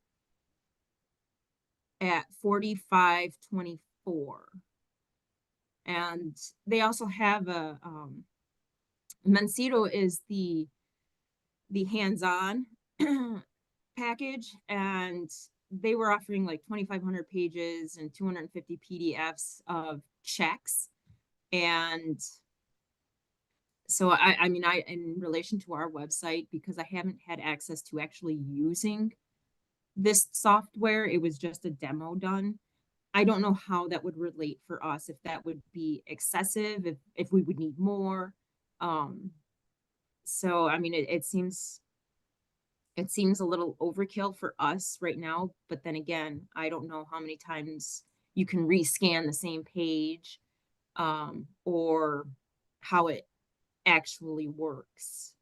at $4,524. And they also have a Moncito is the hands-on package, and they were offering like 2,500 pages and 250 PDFs of checks. And so I mean, in relation to our website, because I haven't had access to actually using this software, it was just a demo done. I don't know how that would relate for us, if that would be excessive, if we would need more. So I mean, it seems a little overkill for us right now, but then again, I don't know how many times you can rescan the same page, or how it actually works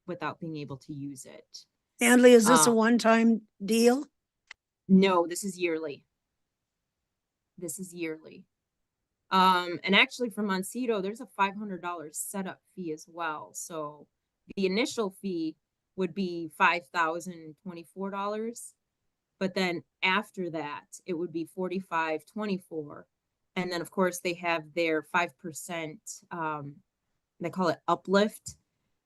without being able to use it. Handley, is this a Um, one-time deal? No, this is yearly. This is yearly. And actually for Moncito, there's a $500 setup fee as well. So the initial fee would be $5,024. But then after that, it would be $4,524. And then of course they have their 5%, they call it uplift.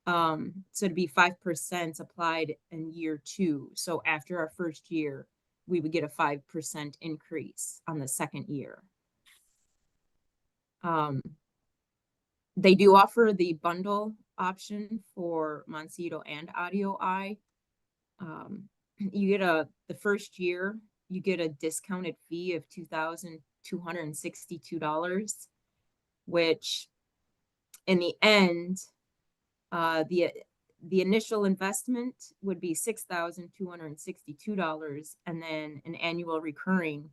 So it'd be 5% applied in year 2. So after our first year, we would get a 5% increase on the second year. They do offer the bundle option for Moncito and AudioEye. You get the first year, you get a discounted fee of $2,262, which in the end, the initial investment would be $6,262, and then an annual recurring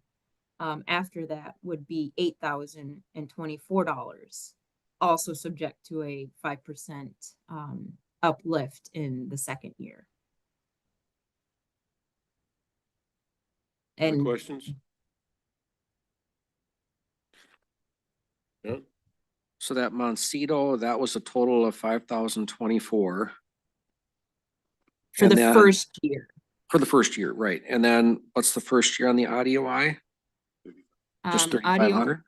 after that would be $8,024, also subject to a 5% uplift in the second year. Other And questions? Yeah, So that Moncito, that was a total of 5,024 for and the then- first year. for the first year, right? And then what's the first year on the AudioEye? Just Audio, 3,500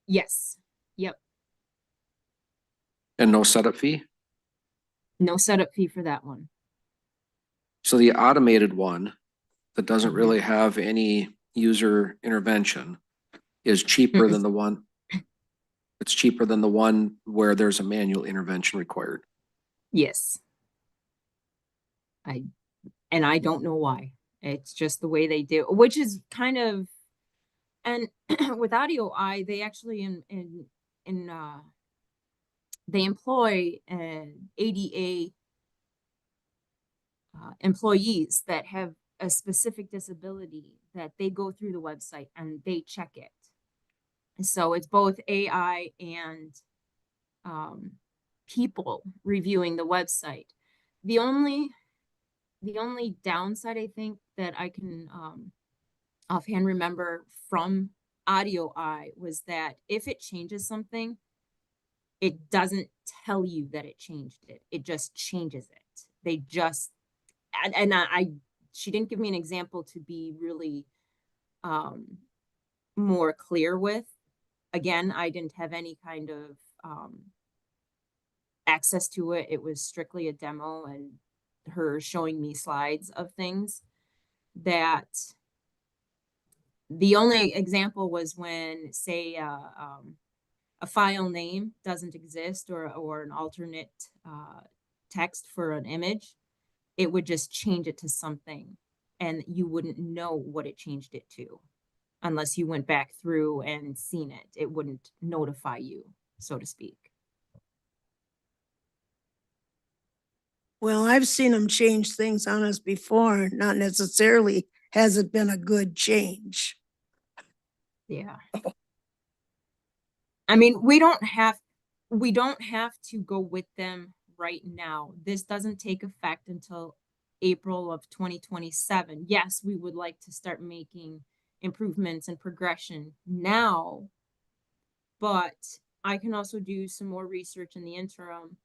yes, yep, and no setup fee? no setup fee for that one. So the automated one that doesn't Mhm. really have any user intervention is cheaper than the one. It's cheaper than the one where there's a manual intervention required. Yes. And I don't know why. It's just the way they do, which is kind of, and with Audio Eye, they actually they employ ADA employees that have a specific disability that they go through the website and they check it. And so it's both AI and people reviewing the website. The only downside I think that I can offhand remember from Audio Eye was that if it changes something, it doesn't tell you that it changed it. It just changes it. They just, she didn't give me an example to be really more clear with. Again, I didn't have any kind of access to it. It was strictly a demo and her showing me slides of things. That the only example was when, say, a file name doesn't exist or an alternate text for an image, it would just change it to something and you wouldn't know what it changed it to unless you went back through and seen it. It wouldn't notify you, so to speak. Well, I've seen them change things on us before, not necessarily has it been a good change. Yeah. I mean, we don't have to go with them right now. This doesn't take effect until April of 2027. Yes, we would like to start making improvements and progression now, but I can also do some more research in the interim.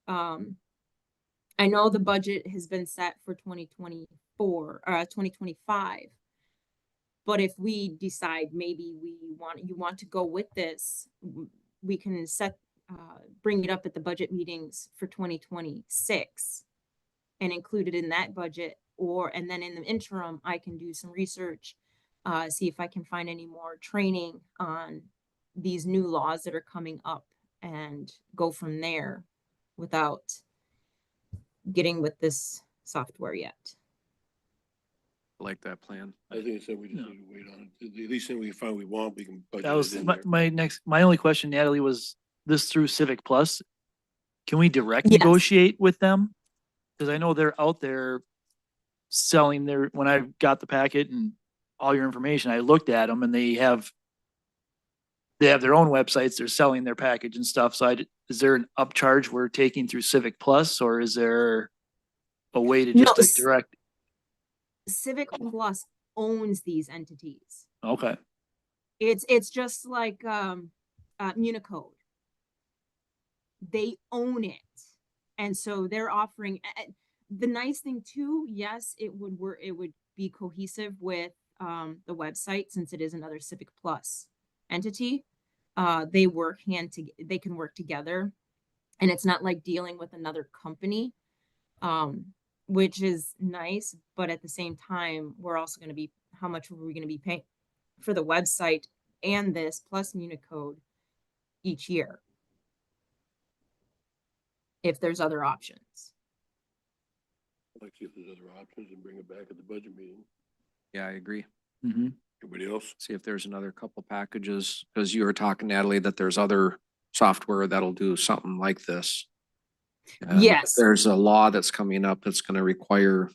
I know the budget has been set for 2024 or 2025. But if we decide maybe you want to go with this, we can bring it up at the budget meetings for 2026 and include it in that budget. And then in the interim, I can do some research, see if I can find any more training on these new laws that are coming up and go from there without getting with this software yet. I like that plan. I think so. We just need to wait on it. The least thing we can find we want, we can budget That was it in there. my only question, Natalie, was this through Civic Plus? Can we direct Yes. negotiate with them? Cause I know they're out there selling when I got the packet and all your information, I looked at them and they have their own websites. They're selling their package and stuff. So is there an upcharge we're taking through Civic Plus or is there a way to just No, like direct? Civic Plus owns these entities. Okay. It's just like Municode. They own it. And so they're offering the nice thing too, yes, it would be cohesive with the website since it is another Civic Plus entity. They can work together and it's not like dealing with another company. Which is nice, but at the same time, we're also going to be, how much are we going to be paying for the website and this plus Municode each year? If there's other options. I'd like to see if there's other options and bring it back at the budget meeting. Yeah, I agree. Mm-hmm. Everybody else? See if there's another couple packages, because you were talking, Natalie, that there's other software that'll do something like this. And Yes. there's a law that's coming up that's gonna require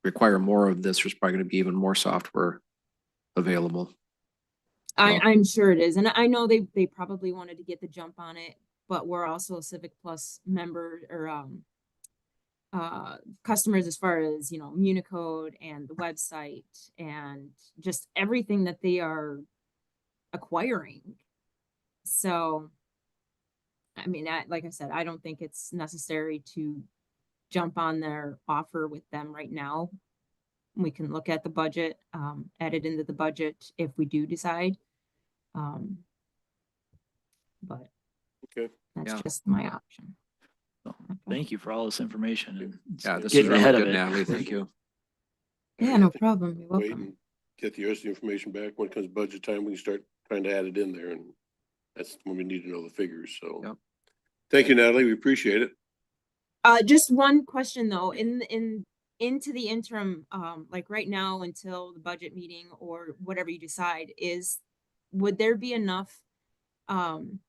more of this. There's probably gonna be even more software available. I'm sure it is. And I know they probably wanted to get the jump on it, but we're also a Civic Plus member or customers as far as, Municode and the website and just everything that they are acquiring. So, I mean, like I said, I don't think it's necessary to jump on their offer with them right now. We can look at the budget, add it into the budget if we do decide. But Okay. that's Yeah. just my option. So, thank you for all this information. And Yeah, this is getting really ahead of good, it. Natalie. Thank you. Yeah, no problem. You're Wait welcome. and get the rest of the information back. When it comes budget time, we can start trying to add it in there, and that's when we need to know the figures, so. Yep. Thank you, Natalie. We appreciate it. Just one question though, into the interim, like right now until the budget meeting or whatever you decide would there be enough, um,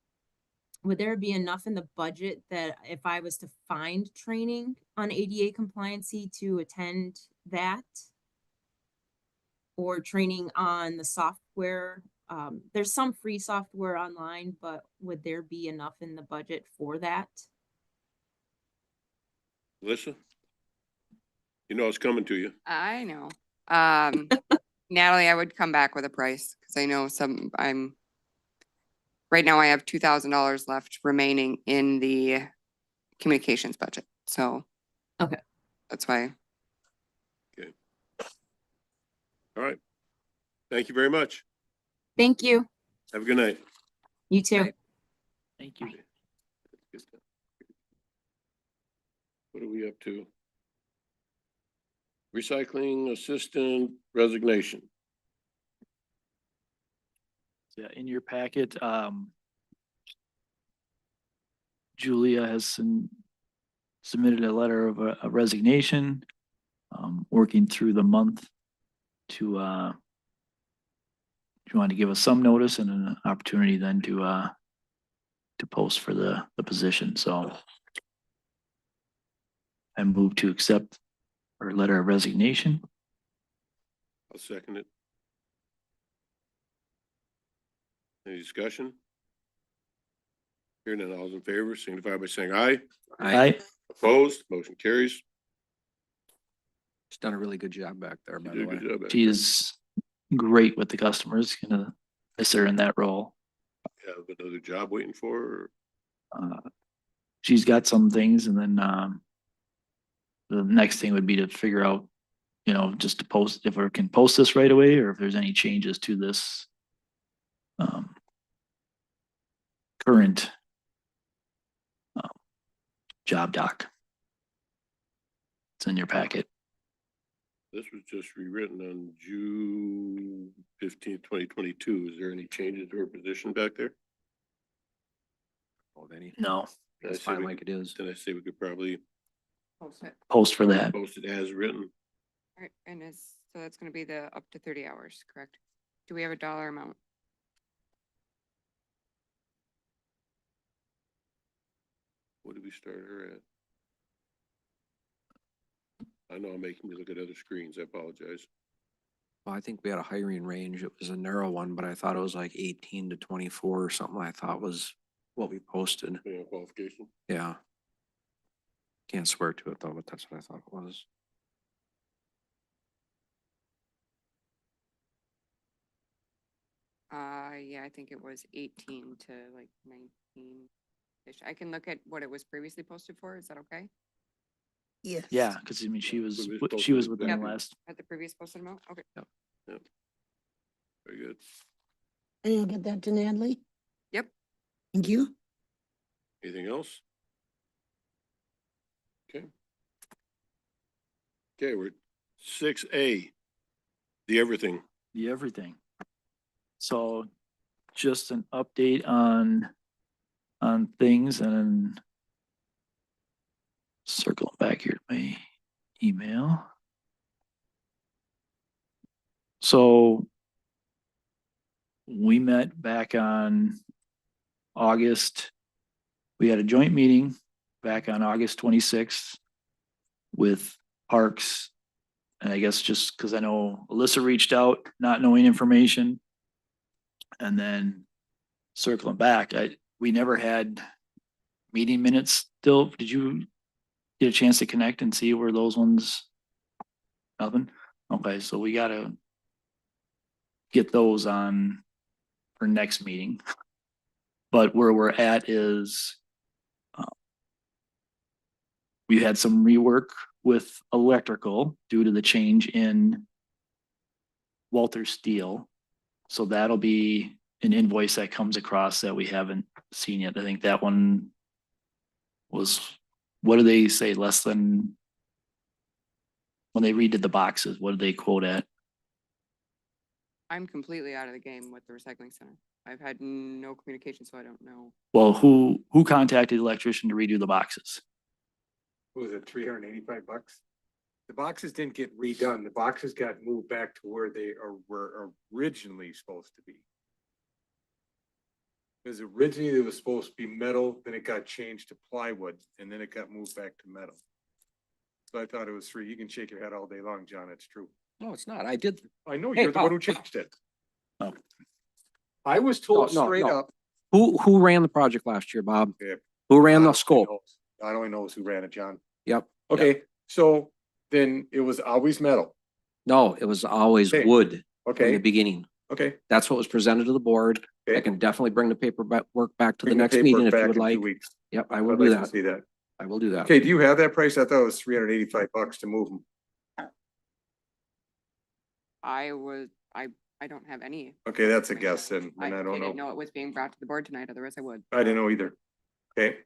would there be enough in the budget that if I was to find training on ADA compliancy to attend that? Or training on the software? There's some free software online, but would there be enough in the budget for that? Melissa? You know it's coming to you. I know. Natalie, I would come back with a price because I know right now I have $2,000 left remaining in the communications budget. So. Okay. That's why. All right. Thank you very much. Thank you. Have a good night. You too. Bye. Thank you. What are we up to? Recycling assistant resignation. Yeah, in your packet, Julia has submitted a letter of a resignation, working through the month to, if you want to give us some notice and an opportunity then to post for the position, so I move to accept her letter of resignation. I'll second it. Any discussion? Hearing none, all those in favor, signify by saying aye. Aye. Opposed, motion carries. She's done a really good job back there, by You the did a way. good job back She there. is great with the customers, gonna miss her in that role. Have another job waiting for her. She's got some things, and then the next thing would be to figure out, just to post, if we can post this right away, or if there's any changes to this current job doc. It's in your packet. This was just rewritten on June 15th, 2022. Is there any changes to her position back there? Oh, any, No, Then I it's say fine we like could- it is. Then I say we could probably Post it. post for that. post it as written. All right, and so that's gonna be the up to 30 hours, correct? Do we have a dollar amount? What did we start her at? I know I'm making you look at other screens. I apologize. Well, I think we had a hiring range. It was a narrow one, but I thought it was like 18 to 24 or something. I thought was what we posted. Depending on qualification. Yeah. Can't swear to it though, but that's what I thought it was. Yeah, I think it was 18 to like 19-ish. I can look at what it was previously posted for. Is that okay? Yes. Yeah, because I mean, she was So we wi- posted she was it within back the in- last. At the previous posted amount? Okay. Very good. And you'll get that to Natalie? Yep. Thank you. Anything else? Okay. Okay, we're 6A. The everything. The everything. So just an update on things, and circle back here to my email. So we met back on August. We had a joint meeting back on August 26th with Parks. And I guess just because I know Alyssa reached out, not knowing information. And then circling back, we never had meeting minutes still. Did you get a chance to connect and see where those ones? Nothing? Okay, so we gotta get those on for next meeting. But where we're at is we had some rework with electrical due to the change in Walter Steel. So that'll be an invoice that comes across that we haven't seen yet. I think that one was, what do they say, less than, when they redid the boxes, what did they quote at? I'm completely out of the game with the recycling center. I've had no communication, so I don't know. Well, who contacted the electrician to redo the boxes? was it $385? The boxes didn't get redone. The boxes got moved back to where they were originally supposed to be. Because originally it was supposed to be metal, then it got changed to plywood, and then it got moved back to metal. So I thought it was free. You can shake your head all day long, John. It's true. No, it's not. I did. I know Hey, you're the one Paul. who changed it. Oh. I was told No, straight no. up. Who ran the project last year, Bob? Yeah. Who ran the God scope? only knows. God only knows who ran it, John. Yep. Okay, so then it was always metal. No, it was always Okay. wood in the Okay, beginning. okay. That's what was presented to the board. I Okay. can definitely bring the work back to the Bring next paperwork meeting if back you would in 2 like. weeks. Yep, I I'd will like do to that. See that. I will do that. Okay, do you have that price? I thought it was $385 to move them. I don't have any. Okay, that's a guess then, I and I don't didn't know. know it was being brought to the board tonight, otherwise I would. I didn't know either. Okay,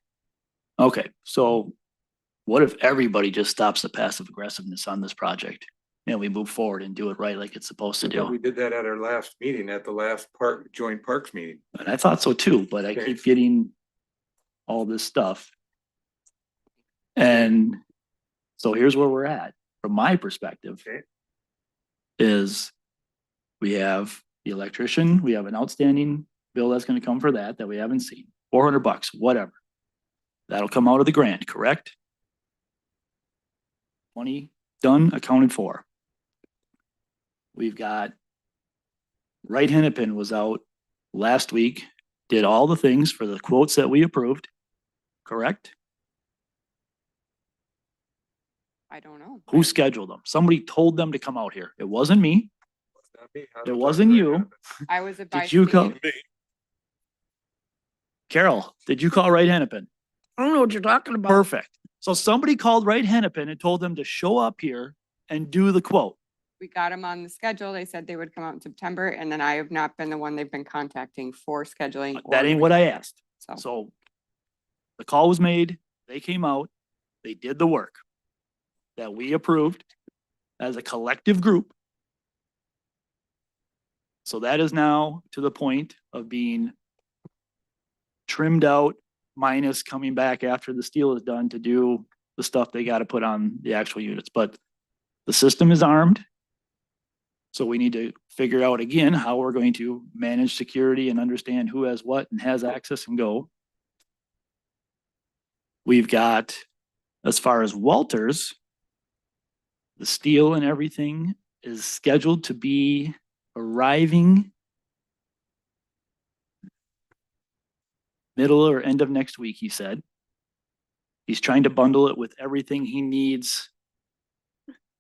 Okay, so what if everybody just stops the passive aggressiveness on this project? And we move forward and do it right like it's supposed to but we do? did that at our last meeting, at the last joint parks meeting. And I thought so too, but I Okay. keep getting all this stuff. And so here's where we're at, from my perspective. Okay. Is we have the electrician, we have an outstanding bill that's gonna come for that we haven't seen, $400, whatever. That'll come out of the grant, correct? Money done, accounted for. We've got Right Hennepin was out last week, did all the things for the quotes that we approved, correct? I don't know. Who scheduled them? Somebody told them to come out here. It wasn't me. Not me. I It don't wasn't talk to you. Rick. I was advised. you to come- leave. Carol, did you call Right Hennepin? I don't know what you're talking about. Perfect. So somebody called Right Hennepin and told them to show up here and do the quote. We got them on the schedule. They said they would come out in September, and then I have not been the one they've been contacting for scheduling. That or ain't what I asked. So So the call was made, they came out, they did the work that we approved as a collective group. So that is now to the point of being trimmed out, minus coming back after the steel is done to do the stuff they gotta put on the actual units, but the system is armed. So we need to figure out again how we're going to manage security and understand who has what and has access and go. We've got, as far as Walters, the steel and everything is scheduled to be arriving middle or end of next week, he said. He's trying to bundle it with everything he needs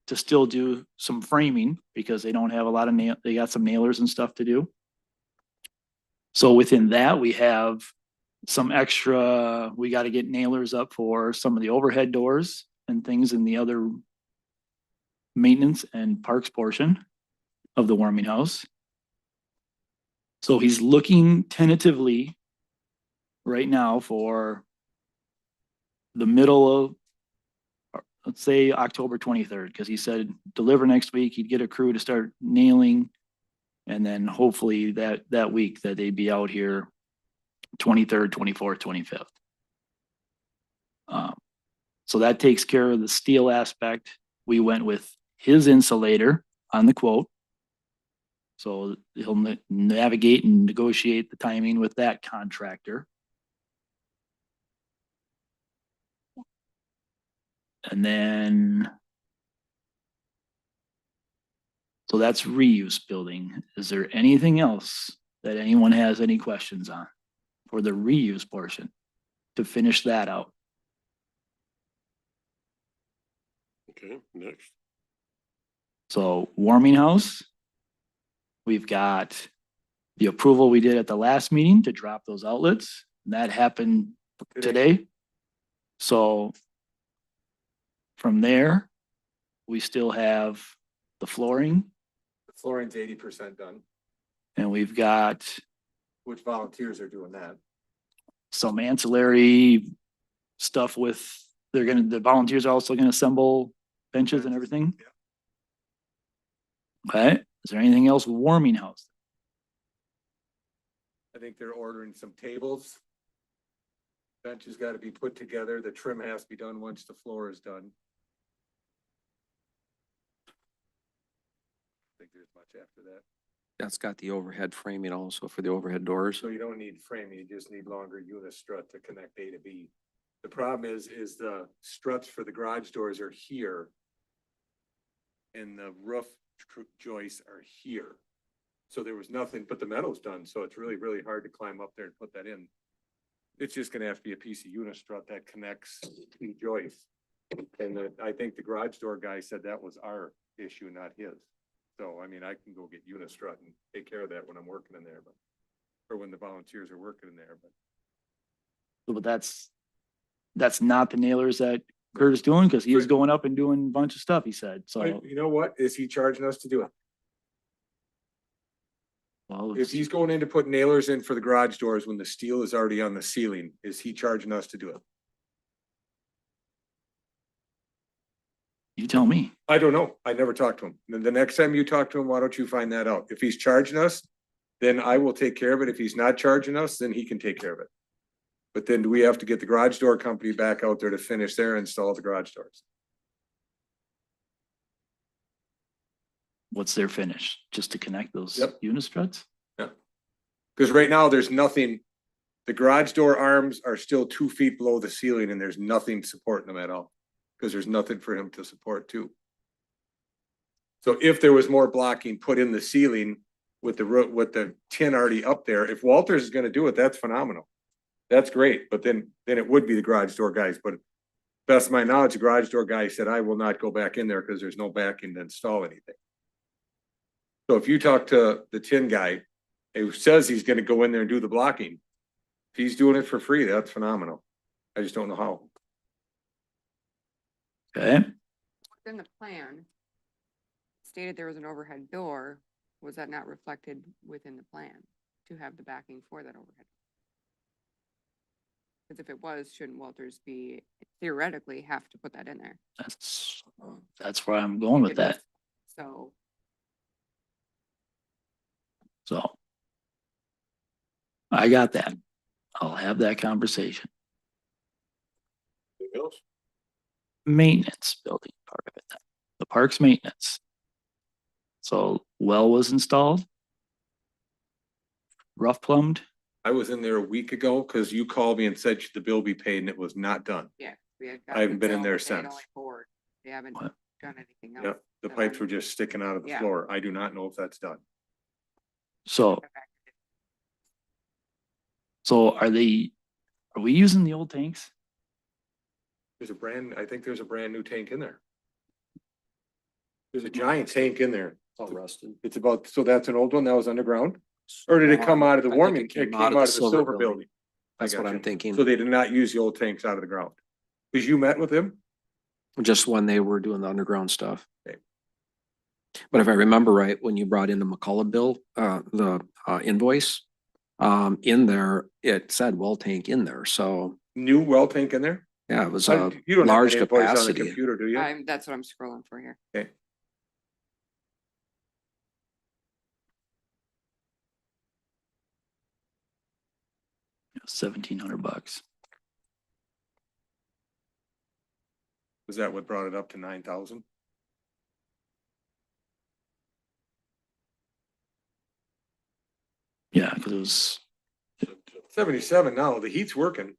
to still do some framing because they don't have a lot of they got some nailers and stuff to do. So within that, we have some extra, we got to get nailers up for some of the overhead doors and things in the other maintenance and parks portion of the warming house. So he's looking tentatively right now for the middle of, let's say October 23rd, because he said deliver next week, he'd get a crew to start nailing. And then hopefully that week that they'd be out here 23rd, 24th, 25th. So that takes care of the steel aspect. We went with his insulator on the quote. So he'll navigate and negotiate the timing with that contractor. And then, so that's reuse building. Is there anything else that anyone has any questions on for the reuse portion to finish that out? Okay, next. So warming house, we've got the approval we did at the last meeting to drop those outlets. That happened today. So from there, we still have the flooring The flooring's 80% done, and we've got which volunteers are doing that. some ancillary stuff with, the volunteers are also gonna assemble benches and everything. Okay, is there anything else with warming house? I think they're ordering some tables. Bench has got to be put together. The trim has to be done once the floor is done. I think there's much after that. That's got the overhead framing also for the overhead doors. So you don't need framing, you just need longer unistrut to connect A to B. The problem is the struts for the garage doors are here. And the roof joists are here. So there was nothing, but the metal's done, so it's really, really hard to climb up there and put that in. It's just gonna have to be a piece of unistrut that connects the joists. And I think the garage door guy said that was our issue, not his. So, I mean, I can go get unistrut and take care of that when I'm working in there, but, or when the volunteers are working in there, but. But that's not the nailers that Kurt is doing, because he was going up and doing a bunch of stuff, he said, so. You know what? Is he charging us to do it? Well, If he's going in to put nailers in for the garage doors when the steel is already on the ceiling, is he charging us to do it? you tell me. I don't know. I never talked to him. The next time you talk to him, why don't you find that out? If he's charging us, then I will take care of it. If he's not charging us, then he can take care of it. But then do we have to get the garage door company back out there to finish their install the garage doors? What's their finish? Just to connect those Yep. unistruts? Because right now, there's nothing, the garage door arms are still 2 feet below the ceiling and there's nothing supporting them at all. Because there's nothing for him to support too. So if there was more blocking put in the ceiling with the tin already up there, if Walters is gonna do it, that's phenomenal. That's great, but then it would be the garage door guys, but best of my knowledge, the garage door guy said, I will not go back in there because there's no backing to install anything. So if you talk to the tin guy, who says he's gonna go in there and do the blocking, if he's doing it for free, that's phenomenal. I just don't know how. Okay, Within the plan, stated there was an overhead door. Was that not reflected within the plan to have the backing for that overhead? Because if it was, shouldn't Walters be theoretically have to put that in there? that's where I'm going with that, So so. I got that. I'll have that conversation. Anything else? Maintenance building part of it, the park's maintenance. So well was installed. Rough plumbed. I was in there a week ago because you called me and said should the bill be paid and it was not done. yeah. We had I haven't been in gotten there the bill, but they had since. only poured. They haven't What? done anything else. Yep, the So pipes I'm- were just sticking out of the Yeah. floor. I do not know if that's done. So are we using the old tanks? I think there's a brand new tank in there. There's a giant tank in there. All rusted. It's about, so that's an old one that was underground? Or did it come out of the I think warming? it It came came out of the silver building. I That's what got I'm you. thinking. So they did not use the old tanks out of the ground. Cause you met with him? Just when they were doing the underground stuff. Okay. But if I remember right, when you brought in the McCullough bill, the invoice, in there, it said well tank in there, so, New well tank in there? yeah, it was You a don't have large that invoice on the capacity. computer, do you? That's what I'm scrolling for here. Okay. $1,700. Was that what brought it up to 9,000? Yeah, because it was, 77 now, the heat's working.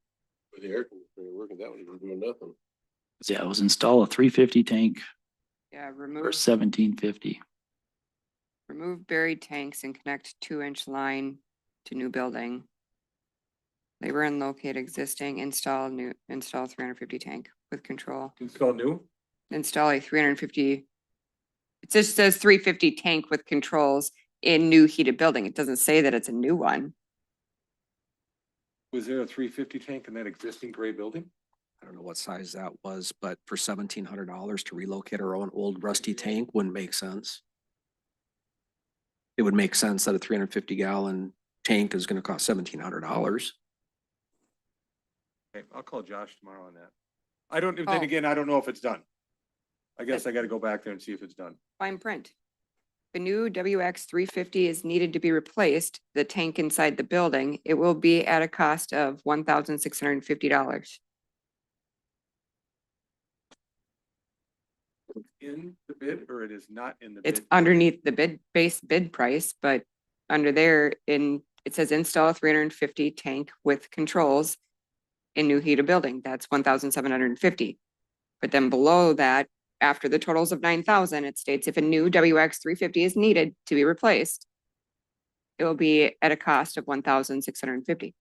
With the air conditioner working, that one was doing nothing. yeah, it was install a 350 tank Yeah, for remove 1,750. buried tanks and connect 2-inch line to new building. Labor and locate existing, install 350 tank with control. Install new? Install a 350. It just says 350 tank with controls in new heated building. It doesn't say that it's a new one. Was there a 350 tank in that existing gray building? I don't know what size that was, but for $1,700 to relocate our own old rusty tank wouldn't make sense. It would make sense that a 350 gallon tank is gonna cost $1,700. Okay, I'll call Josh tomorrow on that. I don't, Oh. then again, I don't know if it's done. I guess I gotta go back there and see if it's done. Fine print. the new WX 350 is needed to be replaced, the tank inside the building, it will be at a cost of $1,650. In the bid or it is not in the It's bid? underneath the base bid price, but under there it says install a 350 tank with controls in new heated building. That's 1,750. But then below that, after the totals of 9,000, it states if a new WX 350 is needed to be replaced, it will be at a cost of 1,650.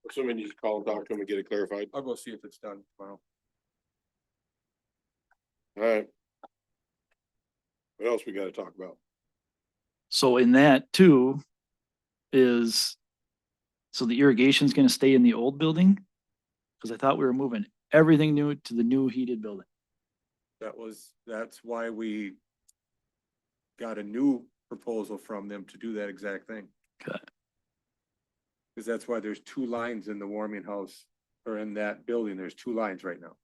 Assuming you just call and talk to them and get it clarified. I'll go see if it's done tomorrow. All right. What else we gotta talk about? So in that too is, so the irrigation's gonna stay in the old building? Cause I thought we were moving everything new to the new heated building. That's why we got a new proposal from them to do that exact thing. Okay. Cause that's why there's two lines in the warming house or in that building. There's two lines right now.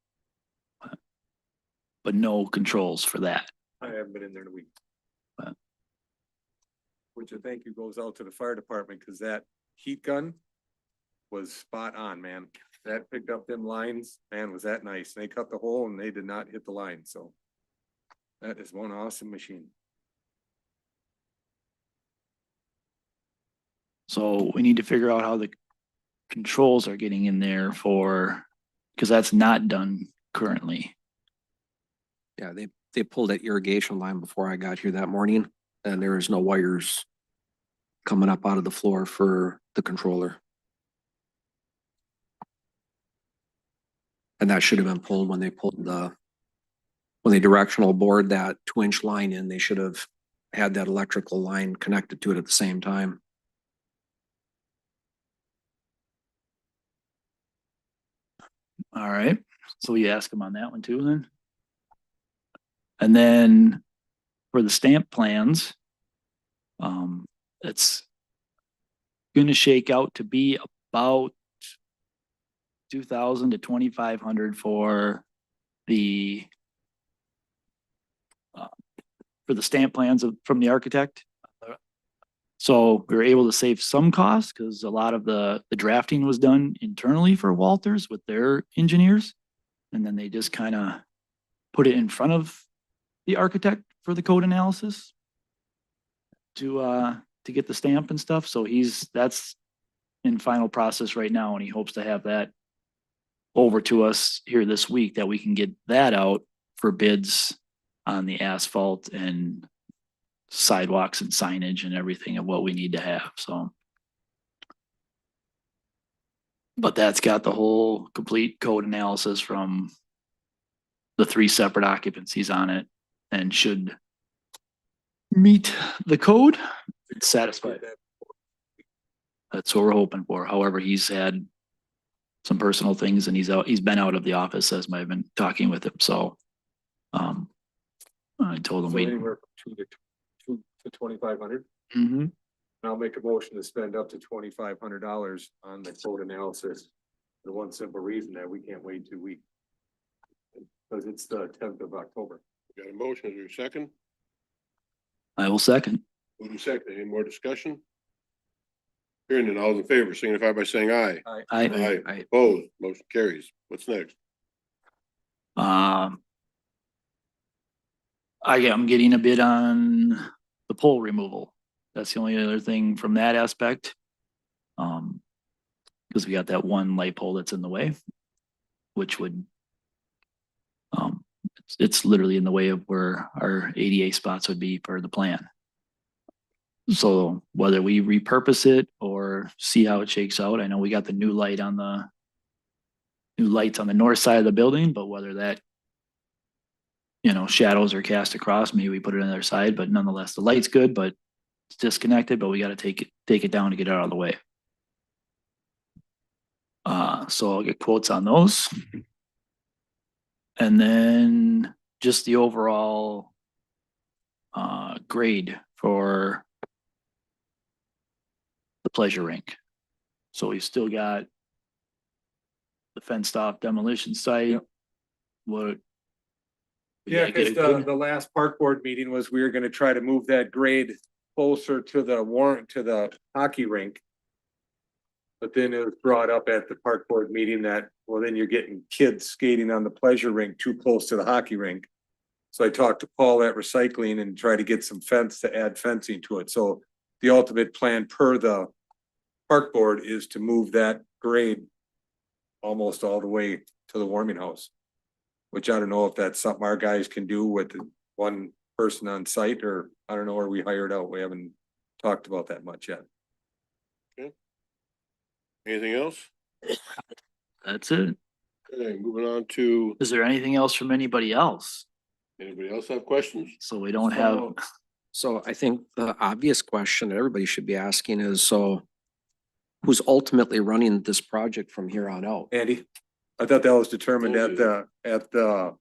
But no controls for that. I haven't been in there in a week. Wow. Which I thank you goes out to the fire department, cause that heat gun was spot on, man. That picked up them lines, man, was that nice. They cut the hole and they did not hit the line, so. That is one awesome machine. So we need to figure out how the controls are getting in there for, cause that's not done currently. Yeah, they pulled that irrigation line before I got here that morning, and there is no wires coming up out of the floor for the controller. And that should have been pulled when they when they directional bored that 2-inch line in, they should have had that electrical line connected to it at the same time. All right, so we ask them on that one too then. And then for the stamp plans, it's gonna shake out to be about 2,000 to 2,500 for the stamp plans from the architect. So we were able to save some costs because a lot of the drafting was done internally for Walters with their engineers. And then they just kind of put it in front of the architect for the code analysis to get the stamp and stuff. So that's in final process right now, and he hopes to have that over to us here this week, that we can get that out for bids on the asphalt and sidewalks and signage and everything of what we need to have, so. But that's got the whole complete code analysis from the 3 separate occupancies on it and should meet the code. It's satisfied. That's what we're hoping for. However, he's had some personal things and he's been out of the office as I've been talking with him, so. I told him So we. anywhere from 2 to 2,500. Mhm. And I'll make a motion to spend up to $2,500 on the code analysis. The one simple reason that we can't wait 2 weeks. Because it's the 10th of October. Got a motion, is there a second? I will second. Moving in second, any more discussion? Hearing none, all those in favor signify by saying aye. I, Opposed, motion carries. What's next? I'm getting a bid on the pole removal. That's the only other thing from that aspect. Because we got that one light pole that's in the way, which would, it's literally in the way of where our ADA spots would be for the plan. So whether we repurpose it or see how it shakes out, I know we got the new lights on the north side of the building, but whether that, shadows are cast across, maybe we put it on the other side, but nonetheless, the light's good, but it's disconnected, but we got to take it down to get it out of the way. So I'll get quotes on those. And then just the overall grade for the pleasure rink. So we've still got the fenced off demolition site. Yep. What Yeah, get a because good- the last park board meeting was we were gonna try to move that grade closer to the warrant, to the hockey rink. But then it was brought up at the park board meeting that, well, then you're getting kids skating on the pleasure rink too close to the hockey rink. So I talked to Paul at recycling and tried to get some fence to add fencing to it. So the ultimate plan per the park board is to move that grade almost all the way to the warming house. Which I don't know if that's something our guys can do with one person on site, or I don't know where we hired out. We haven't talked about that much yet. Anything else? That's it. Okay, moving on to, Is there anything else from anybody else? anybody else have questions? So we don't have, So I think the obvious question that everybody should be asking is, so who's ultimately running this project from here on out? Andy, I thought that was determined at the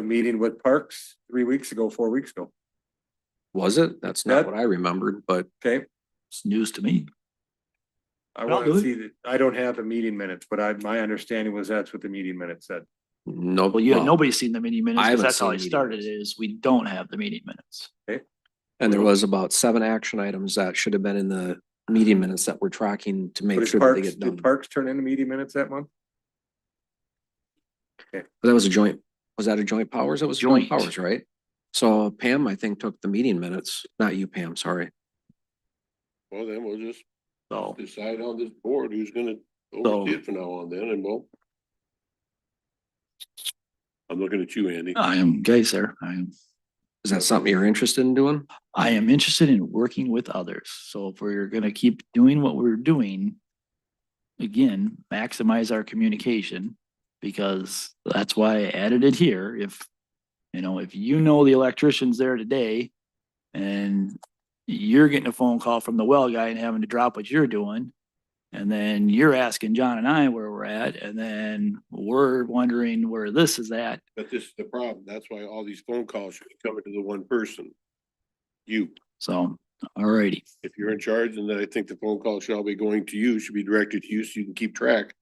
meeting with Parks 3 weeks ago, 4 weeks ago. Was it? That's not what I remembered, but Okay, it's news to me. I I'll want do to it. see that. I don't have the meeting minutes, but my understanding was that's what the meeting minutes said. no. Well, nobody's seen the meeting minutes, I because haven't that's how seen I meeting started minutes. is we don't have the meeting minutes. And there was about 7 action items that should have been in the meeting minutes that we're tracking to But make is sure that they Parks, get done. did Parks turn in the meeting minutes that month? But that was a joint, was that a joint powers? That was joint Joint. powers, right? So Pam, I think, took the meeting minutes, not you, Pam, sorry. Well, then we'll just So, decide on this board who's gonna So- oversee it from now on then, and we'll. I'm looking at you, Andy. I am, guys, there, Is that something you're interested in doing? I am interested in working with others. So if we're gonna keep doing what we're doing, again, maximize our communication, because that's why I added it here. If, if the electrician's there today and you're getting a phone call from the well guy and having to drop what you're doing, and then you're asking John and I where we're at, and then we're wondering where this is at. But this is the problem. That's why all these phone calls should be coming to the one person. You, So, alrighty. if you're in charge, and then I think the phone call shall be going to you, should be directed to you so you can keep track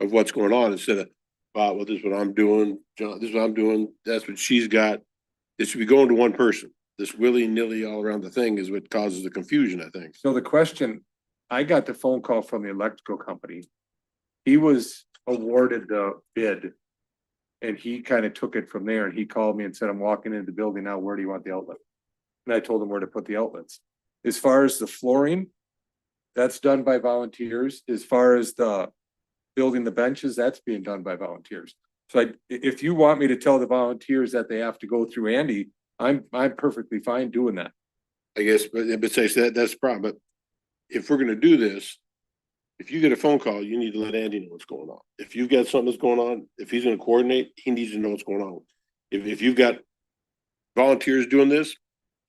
of what's going on instead of, well, this is what I'm doing, John, this is what I'm doing, that's what she's got. It should be going to one person. This willy-nilly all around the thing is what causes the confusion, I think. So the question, I got the phone call from the electrical company. He was awarded the bid. And he kind of took it from there, and he called me and said, I'm walking into the building now, where do you want the outlet? And I told him where to put the outlets. As far as the flooring, that's done by volunteers. As far as the building the benches, that's being done by volunteers. So if you want me to tell the volunteers that they have to go through Andy, I'm perfectly fine doing that. I guess, but say that's the problem, but if we're gonna do this, if you get a phone call, you need to let Andy know what's going on. If you've got something that's going on, if he's gonna coordinate, he needs to know what's going on. If you've got volunteers doing this,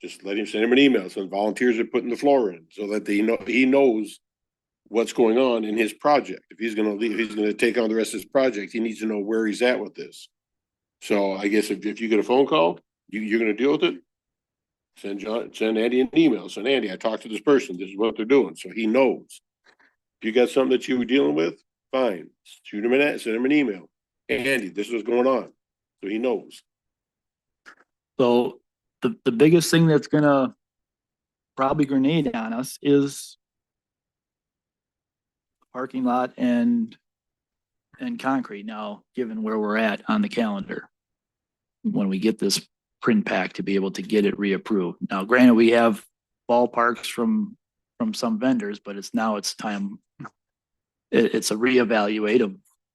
just let him send him an email, saying volunteers are putting the floor in, so that he knows what's going on in his project. If he's gonna leave, he's gonna take on the rest of his project, he needs to know where he's at with this. So I guess if you get a phone call, you're gonna deal with it. Send Andy an email, send Andy, I talked to this person, this is what they're doing, so he knows. If you got something that you were dealing with, fine, send him an email. Hey, Andy, this is what's going on, so he knows. So the biggest thing that's gonna probably grenade on us is parking lot and concrete now, given where we're at on the calendar. When we get this print pack to be able to get it reapproved. Now, granted, we have ballparks from some vendors, but it's time. It's a reevaluate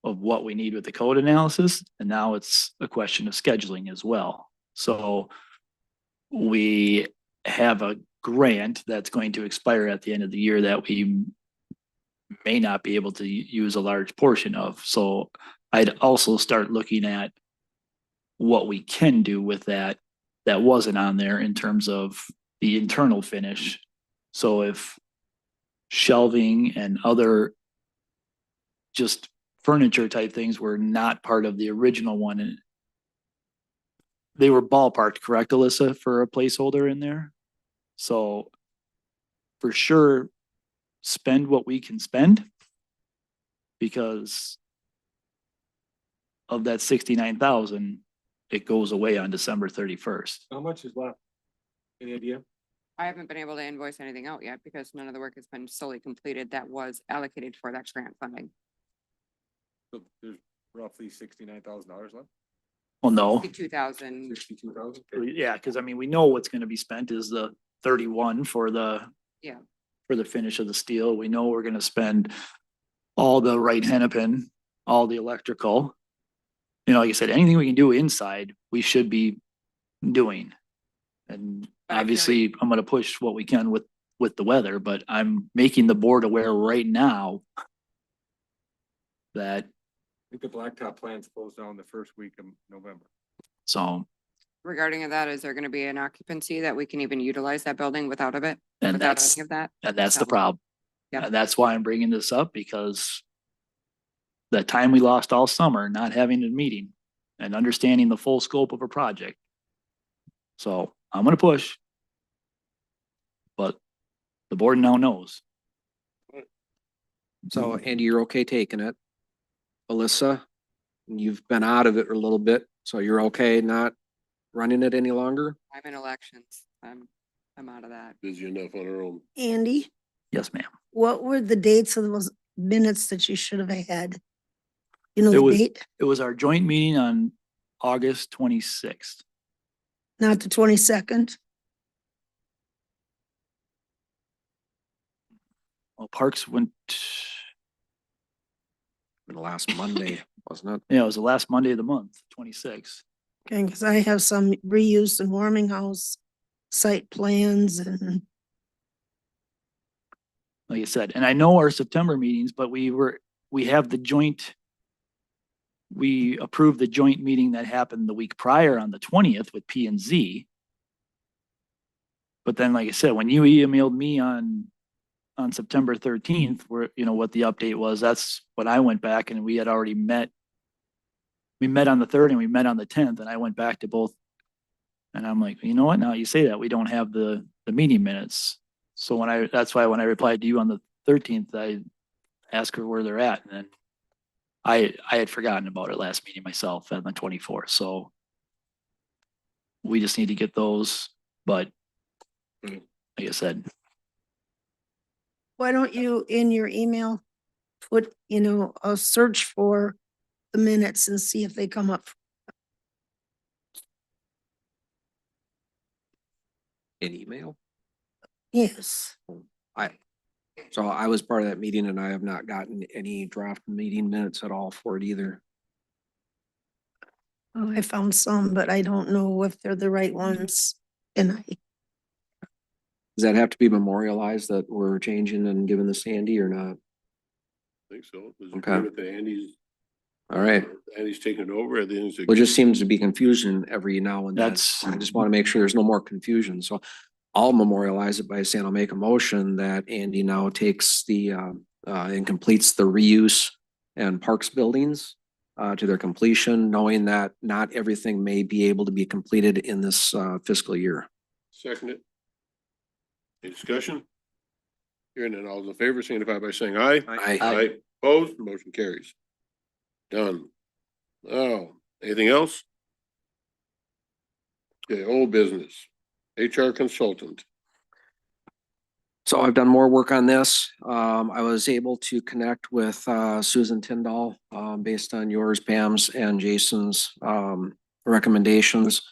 of what we need with the code analysis. And now it's a question of scheduling as well. So we have a grant that's going to expire at the end of the year that we may not be able to use a large portion of. So I'd also start looking at what we can do with that wasn't on there in terms of the internal finish. So if shelving and other just furniture type things were not part of the original one, and they were ballparked, correct, Alyssa, for a placeholder in there? So for sure, spend what we can spend, because of that 69,000, it goes away on December 31st. How much is left? Any idea? I haven't been able to invoice anything out yet because none of the work has been solely completed that was allocated for that grant funding. So there's roughly $69,000 left. Well, no, 2,000. 62,000. yeah, because I mean, we know what's gonna be spent is the 31 for the. Yeah. For the finish of the steel. We know we're gonna spend all the right hennepin, all the electrical. You know, like I said, anything we can do inside, we should be doing. And But I feel obviously, I'm gonna push what we can with the weather, but I'm making the board aware right now that, I think the blacktop plant's closed down the first week of November. so, Regarding that, is there gonna be an occupancy that we can even utilize that building without of it? and Without that's, any of that? and that's the So- problem. Yeah. And that's why I'm bringing this up, because the time we lost all summer not having a meeting and understanding the full scope of a project. So I'm gonna push. But the board now knows. So Andy, you're okay taking it? Alyssa, you've been out of it a little bit, so you're okay not running it any longer? I'm in elections. I'm out of that. Busy enough on her own. Andy, Yes, ma'am. what were the dates of those minutes that you should have had? You know It the was- date, It was our joint meeting on August 26th. not the 22nd? Well, Parks went, The last Monday, wasn't it? yeah, it was the last Monday of the month, 26th. Okay, because I have some reuse and warming house site plans and Like I said, and I know our September meetings, but we have the joint. We approved the joint meeting that happened the week prior on the 20th with P and Z. But then, like I said, when you emailed me on September 13th, where, you know, what the update was, that's when I went back and we had already met. We met on the 3rd and we met on the 10th, and I went back to both. And I'm like, you know what, now you say that, we don't have the meeting minutes. So that's why when I replied to you on the 13th, I asked her where they're at, and then I had forgotten about it last meeting myself on the 24th, so we just need to get those, but like I said, why don't you, in your email, put, a search for the minutes and see if they come up. An email? Yes, So I was part of that meeting and I have not gotten any draft meeting minutes at all for it either. oh, I found some, but I don't know if they're the right ones. And Does that have to be memorialized that we're changing and giving this to Andy or not? I think so. There's Okay. agreement that All right. Andy's taking it over. Everything's. Well, it just seems to be confusion every now and then. That's- I just want to make sure there's no more confusion. So I'll memorialize it by saying I'll make a motion that Andy now takes and completes the reuse and parks buildings to their completion, knowing that not everything may be able to be completed in this fiscal year. Second it. Any discussion? Hearing none, all those in favor signify by saying aye. Aye. Opposed, motion carries. Done. Oh, anything else? Okay, old business. HR consultant. So I've done more work on this. I was able to connect with Susan Tyndall based on yours, Pam's and Jason's recommendations.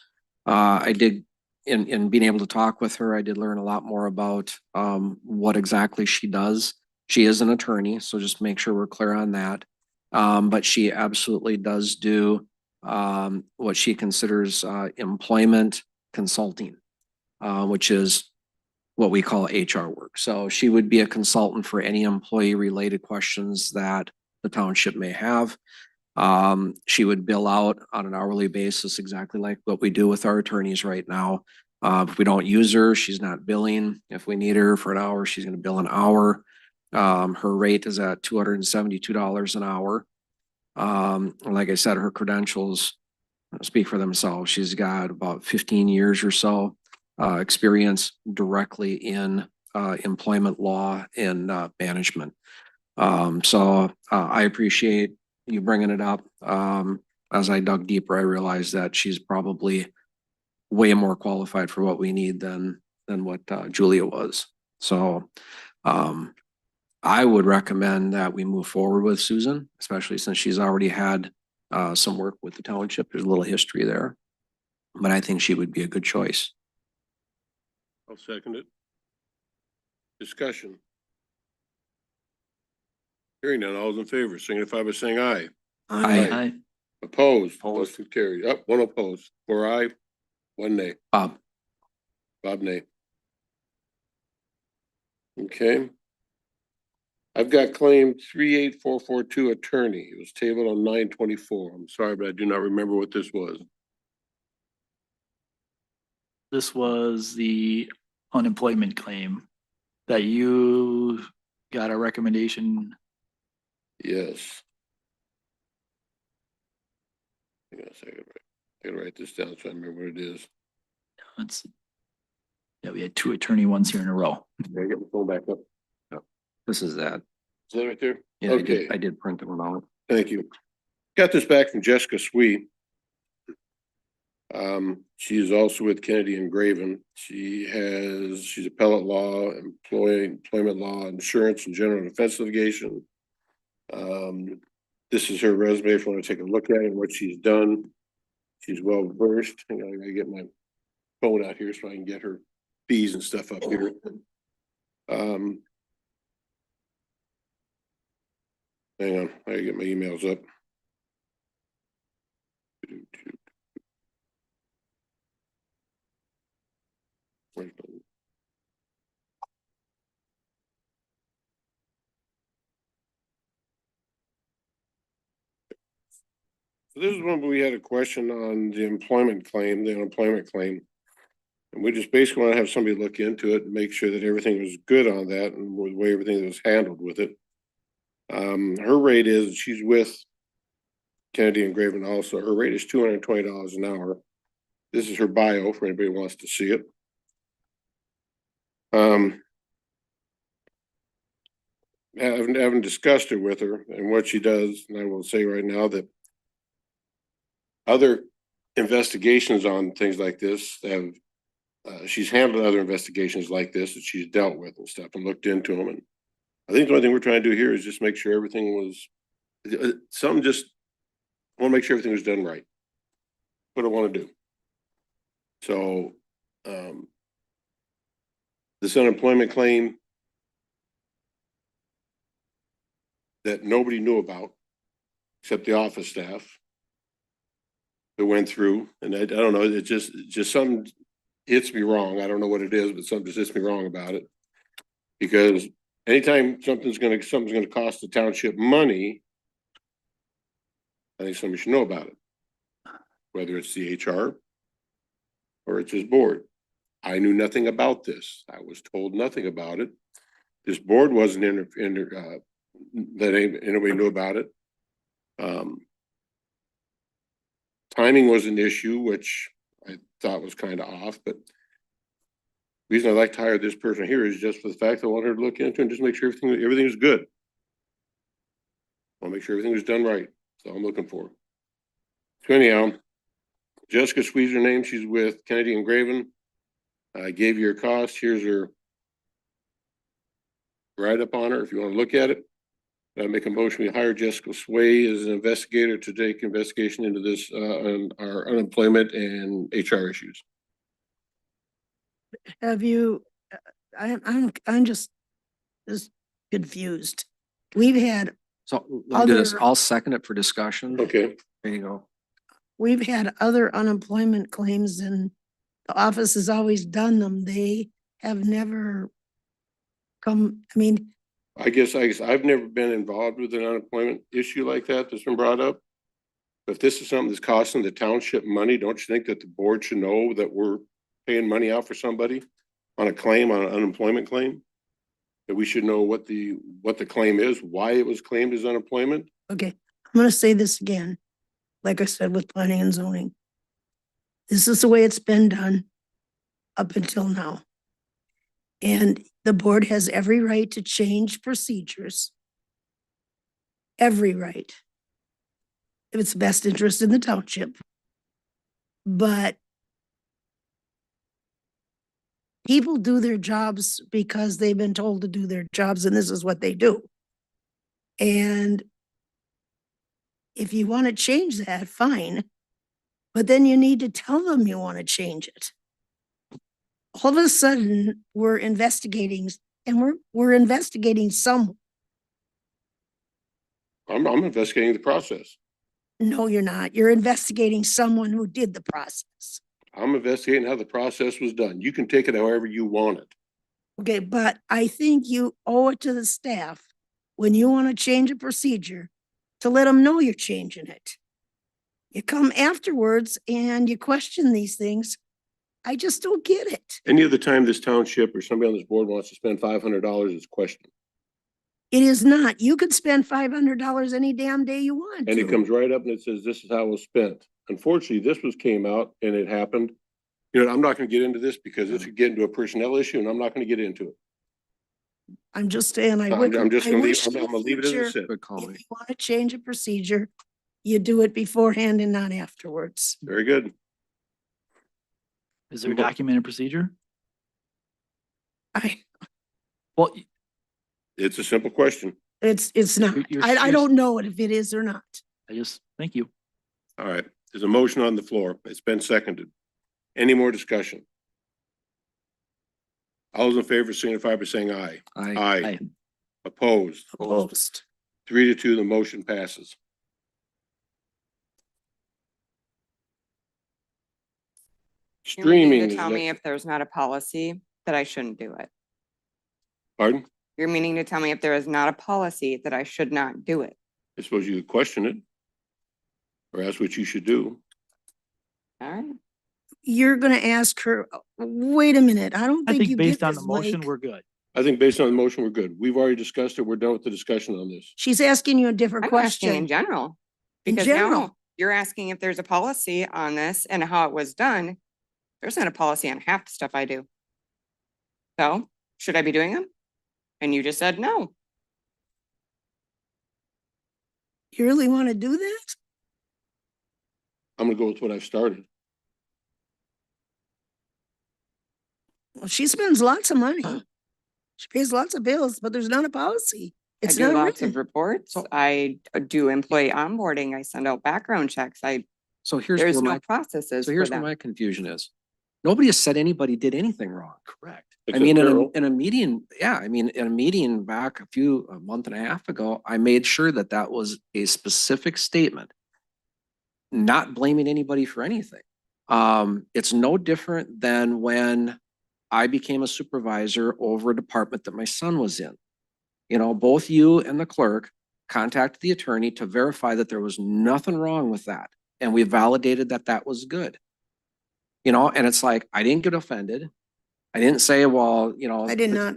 I did, in being able to talk with her, I did learn a lot more about what exactly she does. She is an attorney, so just make sure we're clear on that. But she absolutely does do what she considers employment consulting, which is what we call HR work. So she would be a consultant for any employee related questions that the township may have. She would bill out on an hourly basis, exactly like what we do with our attorneys right now. If we don't use her, she's not billing. If we need her for an hour, she's going to bill an hour. Her rate is at $272 an hour. Like I said, her credentials speak for themselves. She's got about 15 years or so experience directly in employment law and management. So I appreciate you bringing it up. as I dug deeper, I realized that she's probably way more qualified for what we need than what Julia was. So I would recommend that we move forward with Susan, especially since she's already had some work with the township. There's a little history there. But I think she would be a good choice. I'll second it. Discussion. Hearing none, all those in favor, signify by saying aye. Aye. Opposed, Opposed. motion carried. Up, one opposed, 4 aye, 1 nay. Bob, Bob nay. Okay. I've got claim 38442 attorney. It was tabled on 9/24. I'm sorry, but I do not remember what this was. This was the unemployment claim that you got a recommendation. Yes. Hang on a second. I gotta write this down so I remember what it is. It's, yeah, we had two attorney ones here in a row. Okay, get my phone back up. this is that. Is that right there? Yeah, Okay. I did print them out. Thank you. Got this back from Jessica Swee. She is also with Kennedy and Graven. She's appellate law, employment law, insurance and general defense litigation. This is her resume if you want to take a look at it and what she's done. She's well versed. Hang on, I gotta get my phone out here so I can get her fees and stuff up here. Hang on, I gotta get my emails up. So this is when we had a question on the unemployment claim. And we just basically want to have somebody look into it and make sure that everything was good on that and the way everything was handled with it. Her rate is, she's with Kennedy and Graven also. Her rate is $220 an hour. This is her bio for anybody who wants to see it. Having discussed it with her and what she does, and I will say right now that other investigations on things like this have, she's handled other investigations like this that she's dealt with and stuff and looked into them. And I think the only thing we're trying to do here is just make sure everything was, want to make sure everything was done right. What I want to do. So, this unemployment claim that nobody knew about except the office staff that went through, and I don't know, it just something hits me wrong. I don't know what it is, but something just hits me wrong about it. Because anytime something's gonna cost the township money, I think somebody should know about it. Whether it's the HR or it's his board. I knew nothing about this. I was told nothing about it. This board wasn't that anybody knew about it. Timing was an issue, which I thought was kind of off, but the reason I like to hire this person here is just for the fact that I want her to look into and just make sure everything is good. I want to make sure everything was done right. That's all I'm looking for. So anyhow, Jessica Swee's her name. She's with Kennedy and Graven. I gave you her cost. Here's her write-up on her if you want to look at it. I make a motion, we hire Jessica Sway as an investigator to take investigation into this, on our unemployment and HR issues. Have you, I'm just confused. We've had So let me do this. Other- I'll second it for discussion. Okay, There you go. We've had other unemployment claims and the office has always done them. They have never come, I mean, I guess I've never been involved with an unemployment issue like that that's been brought up. But if this is something that's costing the township money, don't you think that the board should know that we're paying money out for somebody on a claim, on an unemployment claim? That we should know what the claim is, why it was claimed as unemployment? okay, I'm gonna say this again. Like I said with planning and zoning. This is the way it's been done up until now. And the board has every right to change procedures. Every right. if it's the best interest in the township. But people do their jobs because they've been told to do their jobs, and this is what they do. And if you want to change that, fine. But then you need to tell them you want to change it. All of a sudden, we're investigating, and we're investigating some. I'm investigating the process. No, you're not. You're investigating someone who did the process. I'm investigating how the process was done. You can take it however you want it. Okay, but I think you owe it to the staff when you want to change a procedure to let them know you're changing it. You come afterwards and you question these things. I just don't get it. Any other time this township or somebody on this board wants to spend $500 is questioned. It is not. You could spend $500 any damn day you want And to. it comes right up and it says, this is how it was spent. Unfortunately, this came out and it happened. You know, I'm not gonna get into this because this could get into a personnel issue and I'm not gonna get into it. I'm just saying, I'm just I gonna leave, wish I'm in the gonna leave it as it future, sits. Good call. if you want to change a procedure, you do it beforehand and not afterwards. Very good. Is there a documented procedure? I, Well, It's a simple question. it's not. I don't know it if it is or not. thank you. All right, there's a motion on the floor. It's been seconded. Any more discussion? All those in favor signify by saying aye. Aye. Opposed? Opposed. 3-2, the motion passes. You're meaning Streaming. to is tell me next. if there's not a policy that I shouldn't do it. Pardon? You're meaning to tell me if there is not a policy that I should not do it. I suppose you could question it. Or ask what you should do. All right. You're gonna ask her, wait a minute, I don't I think you think get based on this, the motion, Blake. we're good. I think based on the motion, we're good. We've already discussed it. We're done with the discussion on this. She's asking you a different I'm asking in question. general. In Because general. now you're asking if there's a policy on this and how it was done. There's not a policy on half the stuff I do. So should I be doing them? And you just said no. You really want to do that? I'm gonna go with what I've started. Well, she spends lots of money. She pays lots of bills, but there's not a policy. I It's do not lots of written. reports. I do employee onboarding. I send out background checks. So here's There's where no my, processes so for here's where them. my confusion is. Nobody has said anybody did anything wrong. Correct. I Except mean, Carol. in a meeting, yeah, I mean, in a meeting back a month and a half ago, I made sure that that was a specific statement. Not blaming anybody for anything. It's no different than when I became a supervisor over a department that my son was in. You know, both you and the clerk contacted the attorney to verify that there was nothing wrong with that. And we validated that that was good. You know, and it's like, I didn't get offended. I didn't say, well, you know. I did not.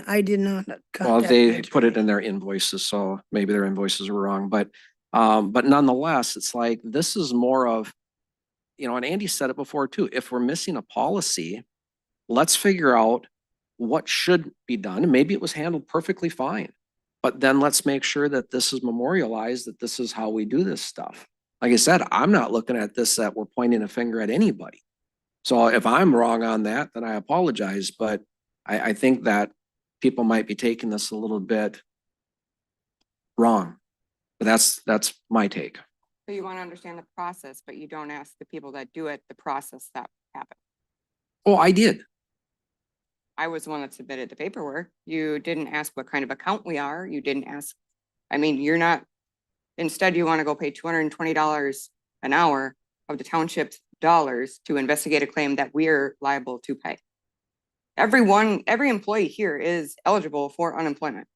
I did not. Well, contact they the put it attorney. in their invoices, so maybe their invoices were wrong, but nonetheless, it's like, this is more of, you know, and Andy said it before too, if we're missing a policy, let's figure out what should be done, and maybe it was handled perfectly fine. But then let's make sure that this is memorialized, that this is how we do this stuff. Like I said, I'm not looking at this that we're pointing a finger at anybody. So if I'm wrong on that, then I apologize, but I think that people might be taking this a little bit wrong. But that's my take. So you want to understand the process, but you don't ask the people that do it, the process that happened. Oh, I did. I was the one that submitted the paperwork. You didn't ask what kind of account we are. You didn't ask. I mean, you're not, instead you want to go pay $220 an hour of the township's dollars to investigate a claim that we're liable to pay. Every employee here is eligible for unemployment.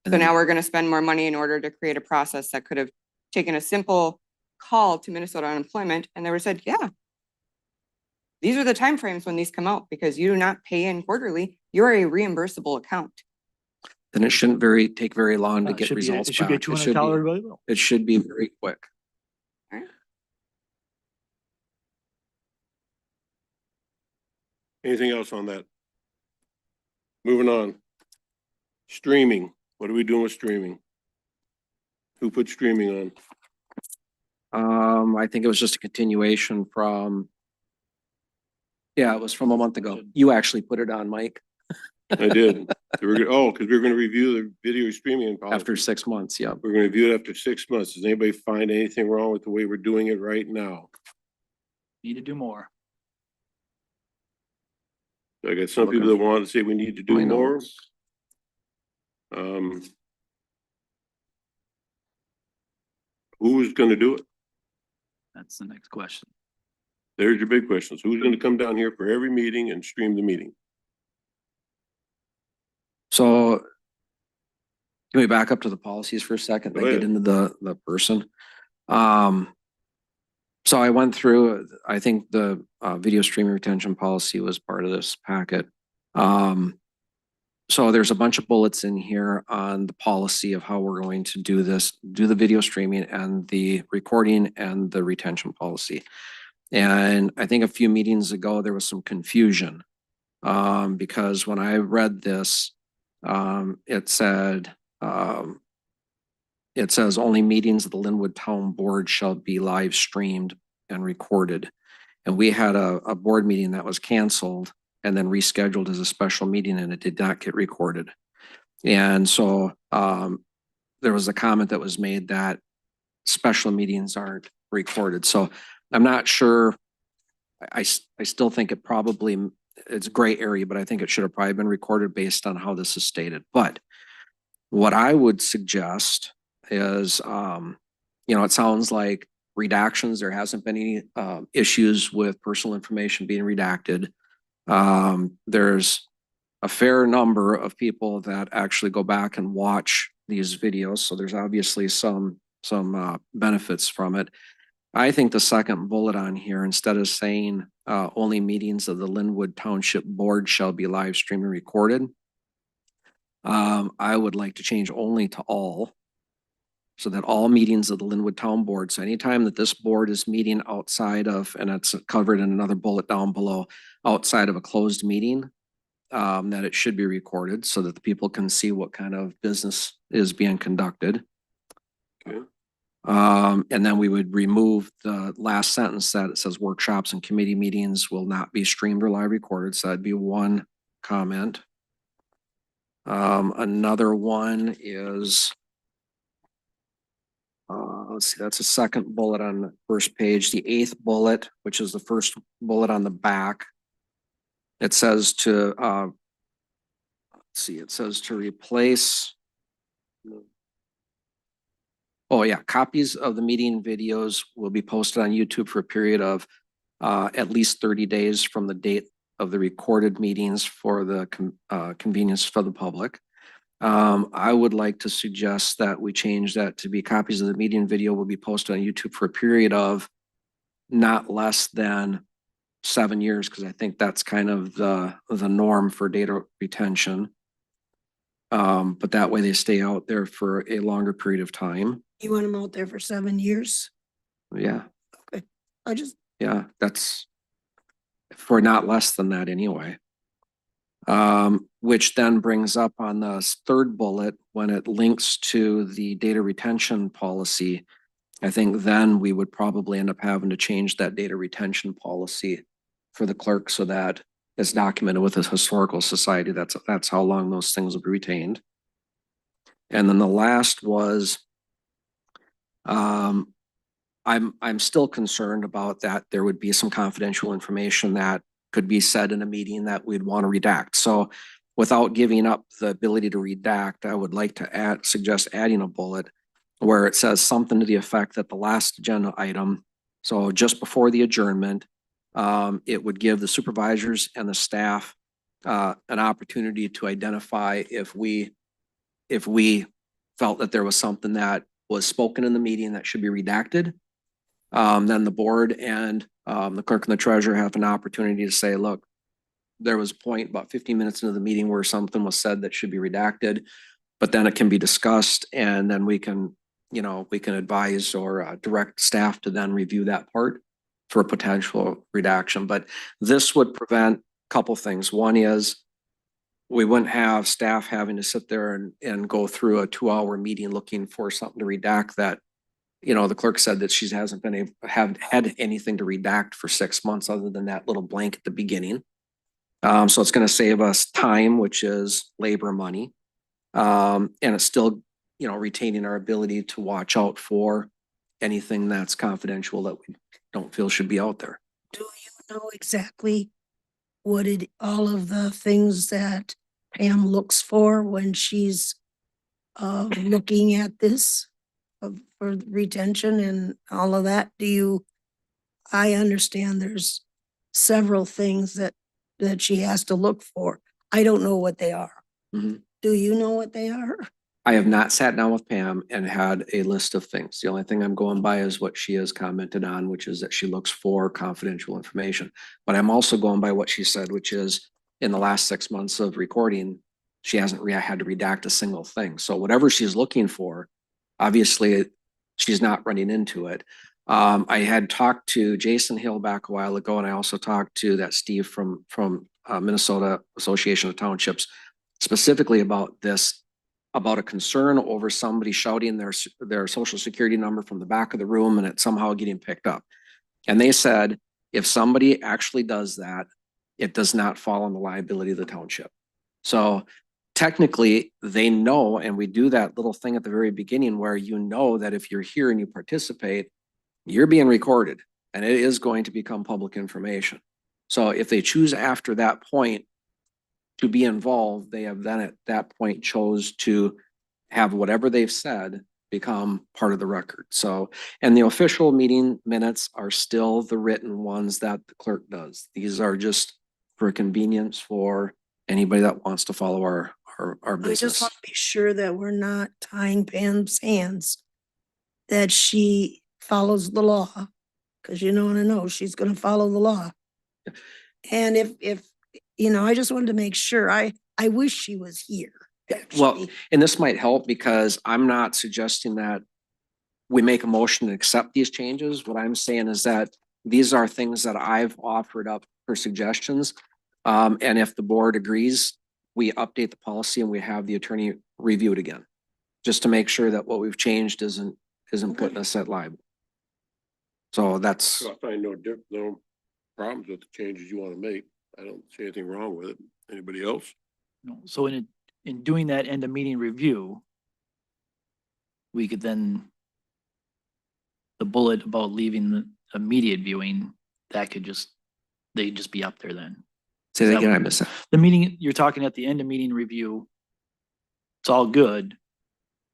So now we're going to spend more money in order to create a process that could have taken a simple call to Minnesota unemployment and they were said, yeah, these are the timeframes when these come out because you do not pay in quarterly. You're a reimbursable account. Then it shouldn't take very long to It get should be, results it should be a back. $200 bill. It should be very quick. Anything else on that? Moving on. Streaming. What are we doing with streaming? Who put streaming on? I think it was just a continuation from. Yeah, it was from a month ago. You actually put it on, Mike, I did. Because we're gonna review the video streaming policy. after 6 months. Yeah. We're gonna review it after 6 months. Does anybody find anything wrong with the way we're doing it right now? Need to do more. I got some people that want to say we need to do My more. notes. Who's gonna do it? That's the next question. There's your big questions. Who's gonna come down here for every meeting and stream the meeting? So can we back up to the policies for a second, Go then get ahead. into the person? So I went through, I think the video streaming retention policy was part of this packet. So there's a bunch of bullets in here on the policy of how we're going to do this, do the video streaming and the recording and the retention policy. And I think a few meetings ago, there was some confusion. Because when I read this, it says only meetings of the Linwood Town Board shall be live streamed and recorded. And we had a board meeting that was canceled and then rescheduled as a special meeting, and it did not get recorded. And so there was a comment that was made that special meetings aren't recorded. So I'm not sure. I still think it's gray area, but I think it should have probably been recorded based on how this is stated. But what I would suggest is, it sounds like redactions, there hasn't been any issues with personal information being redacted. There's a fair number of people that actually go back and watch these videos. So there's obviously some benefits from it. I think the second bullet on here, instead of saying only meetings of the Linwood Township Board shall be live streamed and recorded, I would like to change only to all, so that all meetings of the Linwood Town Board, so anytime that this board is meeting outside of, and it's covered in another bullet down below, outside of a closed meeting, that it should be recorded so that the people can see what kind of business is being conducted. Okay. And then we would remove the last sentence that it says workshops and committee meetings will not be streamed or live recorded. So that'd be one comment. Another one is, let's see, that's a second bullet on the first page. The 8th bullet, which is the first bullet on the back. It says to, it says to replace. Oh yeah, copies of the meeting videos will be posted on YouTube for a period of at least 30 days from the date of the recorded meetings for the convenience for the public. I would like to suggest that we change that to be copies of the meeting video will be posted on YouTube for a period of not less than 7 years, because I think that's kind of the norm for data retention. But that way they stay out there for a longer period of time. You want them out there for 7 years? Yeah. Yeah, That's for not less than that anyway. Which then brings up on the third bullet, when it links to the data retention policy, I think then we would probably end up having to change that data retention policy for the clerk so that it's documented with the Historical Society. That's how long those things will be retained. And then the last was, I'm still concerned about that there would be some confidential information that could be said in a meeting that we'd want to redact. So without giving up the ability to redact, I would like to suggest adding a bullet where it says something to the effect that the last agenda item, so just before the adjournment, it would give the supervisors and the staff an opportunity to identify if we felt that there was something that was spoken in the meeting that should be redacted. Then the board and the clerk and the treasurer have an opportunity to say, look, there was a point about 15 minutes into the meeting where something was said that should be redacted, but then it can be discussed and then we can advise or direct staff to then review that part for a potential redaction. But this would prevent a couple things. One is we wouldn't have staff having to sit there and go through a 2-hour meeting looking for something to redact that you know, the clerk said that she hasn't been able, haven't had anything to redact for 6 months other than that little blank at the beginning. So it's gonna save us time, which is labor money. And it's still, you know, retaining our ability to watch out for anything that's confidential that we don't feel should be out there. Do you know exactly what it, all of the things that Pam looks for when she's looking at this for retention and all of that? Do you, I understand there's several things that she has to look for. I don't know what they are. Mhm. Do you know what they are? I have not sat down with Pam and had a list of things. The only thing I'm going by is what she has commented on, which is that she looks for confidential information. But I'm also going by what she said, which is in the last 6 months of recording, she hasn't had to redact a single thing. So whatever she's looking for, obviously she's not running into it. I had talked to Jason Hill back a while ago, and I also talked to that Steve from Minnesota Association of Townships specifically about this, about a concern over somebody shouting their social security number from the back of the room and it somehow getting picked up. And they said, if somebody actually does that, it does not fall on the liability of the township. So technically they know, and we do that little thing at the very beginning where you know that if you're here and you participate, you're being recorded and it is going to become public information. So if they choose after that point to be involved, they have then at that point chose to have whatever they've said become part of the record. So, and the official meeting minutes are still the written ones that the clerk does. These are just for convenience for anybody that wants to follow our I just business. want to be sure that we're not tying Pam's hands, that she follows the law, because you know, and I know she's gonna follow the law. And if, you know, I just wanted to make sure, I wish she was here. Well, actually. and this might help because I'm not suggesting that we make a motion to accept these changes. What I'm saying is that these are things that I've offered up for suggestions. And if the board agrees, we update the policy and we have the attorney review it again, just to make sure that what we've changed isn't putting us at liable. So that's, So I find no problems with the changes you want to make. I don't see anything wrong with it. Anybody else? No, so in doing that end of meeting review, we could then, the bullet about leaving the immediate viewing, that could just, they'd just be up there then. say that That again, would- I missed that. The meeting, you're talking at the end of meeting review, it's all good.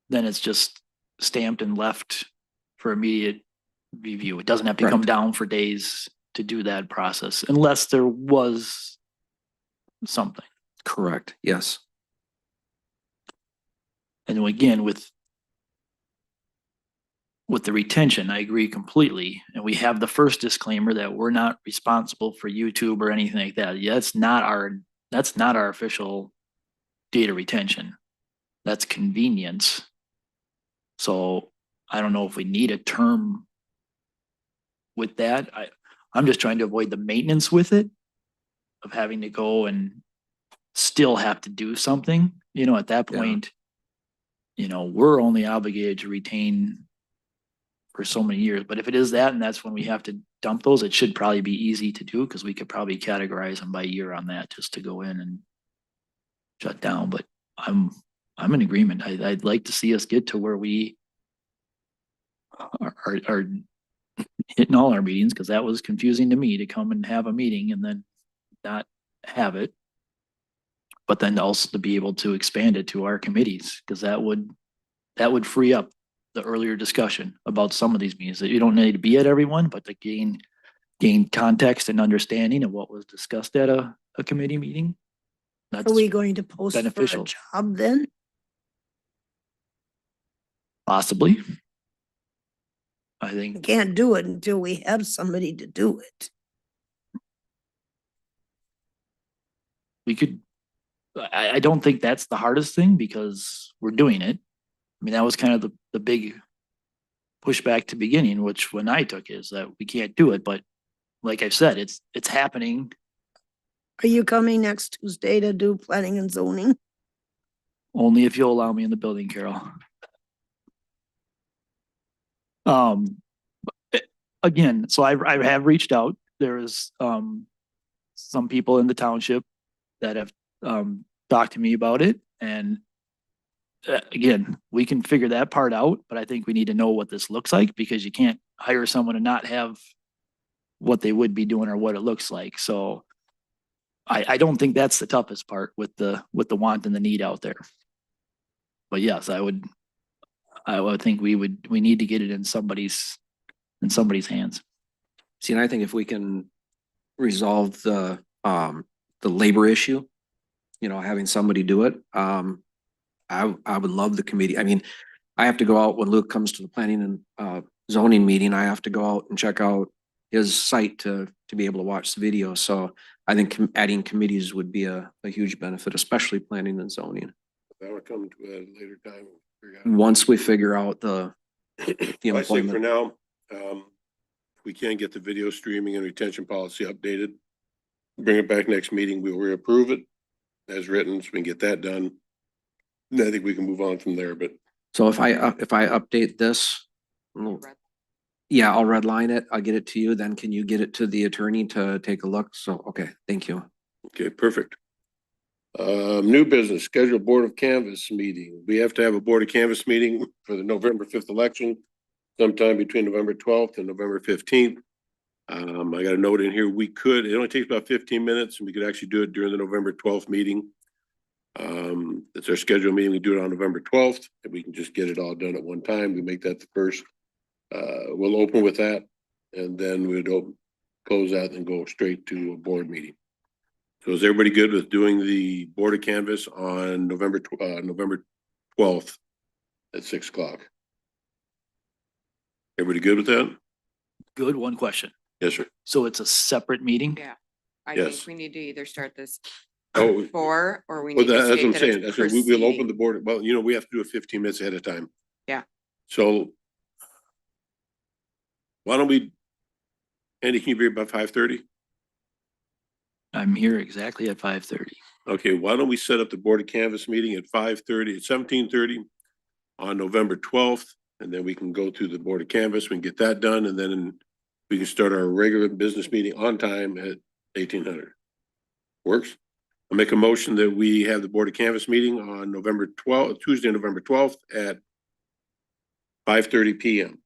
Then it's just stamped and left for immediate review. It doesn't have to come Correct. down for days to do that process unless there was something. Correct, yes. And again, with the retention, I agree completely. And we have the first disclaimer that we're not responsible for YouTube or anything like that. Yeah, that's not our official data retention. That's convenience. So I don't know if we need a term with that. I'm just trying to avoid the maintenance with it of having to go and still have to do something, you know, at that Yeah. point, you know, we're only obligated to retain for so many years. But if it is that, and that's when we have to dump those, it should probably be easy to do because we could probably categorize them by year on that just to go in and shut down. But I'm in agreement. I'd like to see us get to where we are hitting all our meetings, because that was confusing to me to come and have a meeting and then not have it. But then also to be able to expand it to our committees, because that would free up the earlier discussion about some of these meetings that you don't need to be at everyone, but to gain context and understanding of what was discussed at a committee meeting. That's Are we going to post for a beneficial. job then? possibly. I We think, can't do it until we have somebody to do it. we could, I don't think that's the hardest thing because we're doing it. I mean, that was kind of the big pushback to beginning, which when I took is that we can't do it, but like I've said, it's happening. Are you coming next Tuesday to do planning and zoning? Only if you'll allow me in the building, Carol. Again, so I have reached out. There is, some people in the township that have, talked to me about it and again, we can figure that part out, but I think we need to know what this looks like because you can't hire someone and not have what they would be doing or what it looks like. So I don't think that's the toughest part with the want and the need out there. But yes, I would think we need to get it in somebody's hands. See, and I think if we can resolve the labor issue, having somebody do it, I would love the committee. I mean, I have to go out when Luke comes to the planning and zoning meeting, I have to go out and check out his site to be able to watch the video. So I think adding committees would be a huge benefit, especially planning and zoning. That would come to a later time. Once we figure out the I think for employment. now, if we can't get the video streaming and retention policy updated, bring it back next meeting, we'll reapprove it as written, so we can get that done. And I think we can move on from there, but So if I update this, yeah, I'll redline it. I'll get it to you. Then can you get it to the attorney to take a look? So, okay, thank you. okay, perfect. New business, scheduled Board of Canvas meeting. We have to have a Board of Canvas meeting for the November 5th election, sometime between November 12th and November 15th. I got a note in here. It only takes about 15 minutes and we could actually do it during the November 12th meeting. It's our scheduled meeting. We do it on November 12th and we can just get it all done at one time. We make that the first. We'll open with that and then we'd close out and go straight to a board meeting. So is everybody good with doing the Board of Canvas on November 12th at 6 o'clock? Everybody good with that? Good. One question. Yes, sir. So it's a separate meeting? Yeah. I Yes. think we need to either start this Oh, before or we well, need to that's what state I'm that saying. it's That's what we'll open proceeding. the board. Well, we have to do it 15 minutes ahead of time. Yeah. So why don't we, Andy, can you be about 5:30? I'm here exactly at 5:30. Okay, why don't we set up the Board of Canvas meeting at 5:30, at 17:30 on November 12th, and then we can go through the Board of Canvas, we can get that done, and then we can start our regular business meeting on time at 1800. Works? I'll make a motion that we have the Board of Canvas meeting on November 12th, Tuesday, November 12th at 5:30 PM.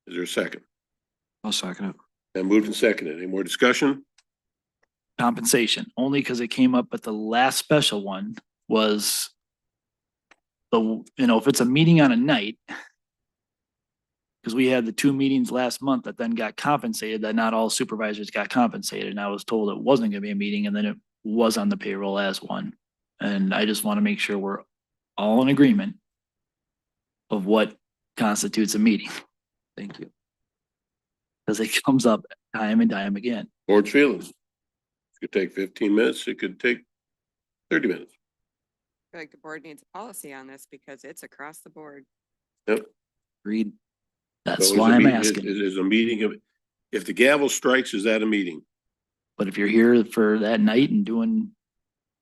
Is there a second? I'll second it. And moved and seconded. Any more discussion? Compensation, only because it came up at the last special one was if it's a meeting on a night, because we had the 2 meetings last month that then got compensated, that not all supervisors got compensated. And I was told it wasn't gonna be a meeting and then it was on the payroll as one. And I just want to make sure we're all in agreement of what constitutes a meeting, Thank you. because it comes up time and time again. Board's feelings. It could take 15 minutes. It could take 30 minutes. I feel like the board needs a policy on this because it's across the board. Yep. Agreed. That's So is why a I'm meeting- asking. Is a meeting of, if the gavel strikes, is that a meeting? But if you're here for that night and doing